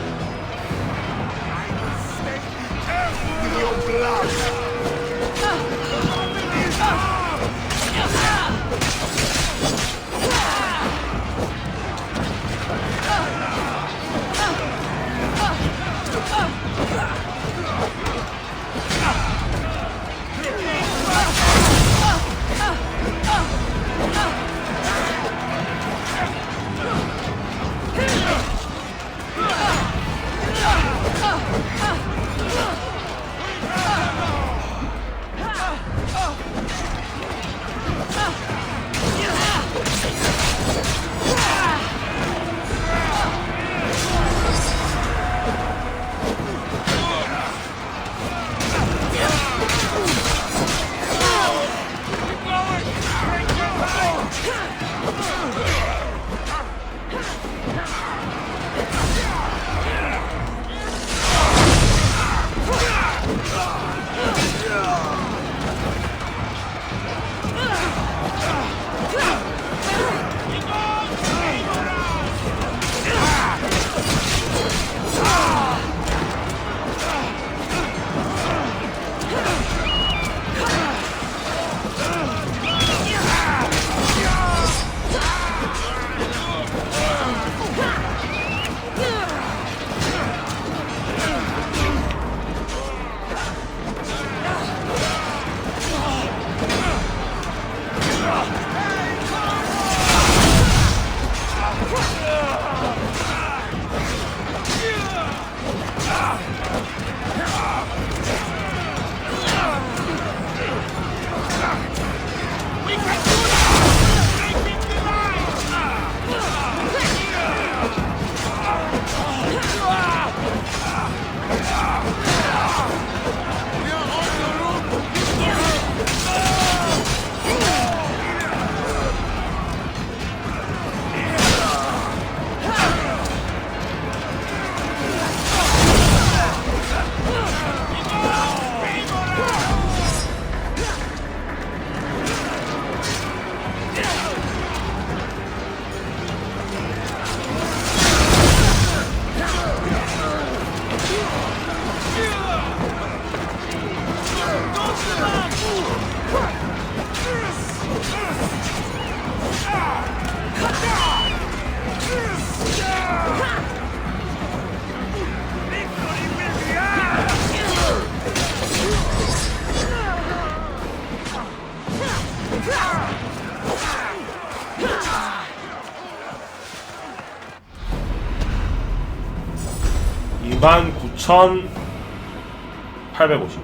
(2만 9,850)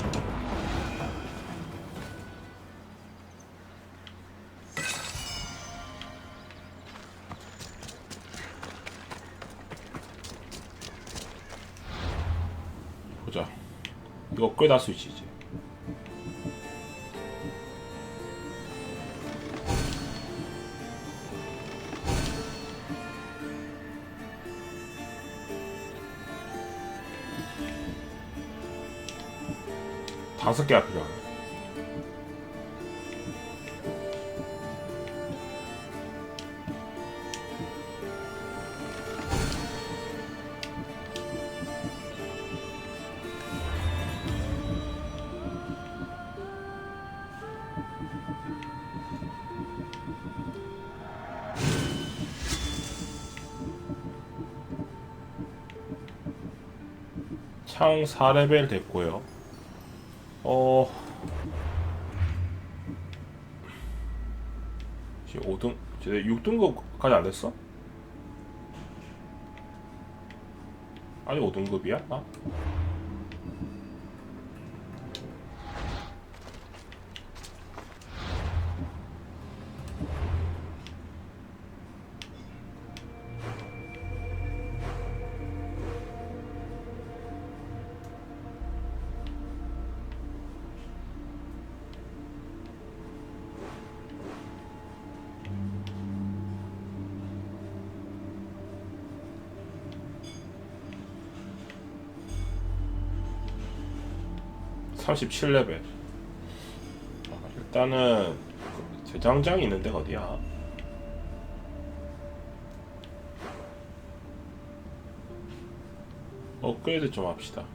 보자. 이거 꽤다 수 있지. 다섯 개가 필요하네. 창 4레벨 됐고요. 지금 5등, 이제 6등급까지 안 됐어? 아니 5등급이야? 아? 37레벨. 일단은 그 대장장이 있는 데가 어디야? 업그레이드 좀 합시다.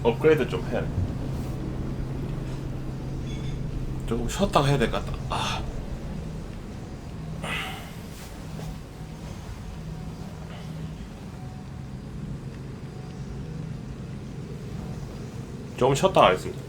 업그레이드 좀 해. 조금 쉬었다가 해야 될 것 같다. 아. 조금 쉬었다가 하겠습니다.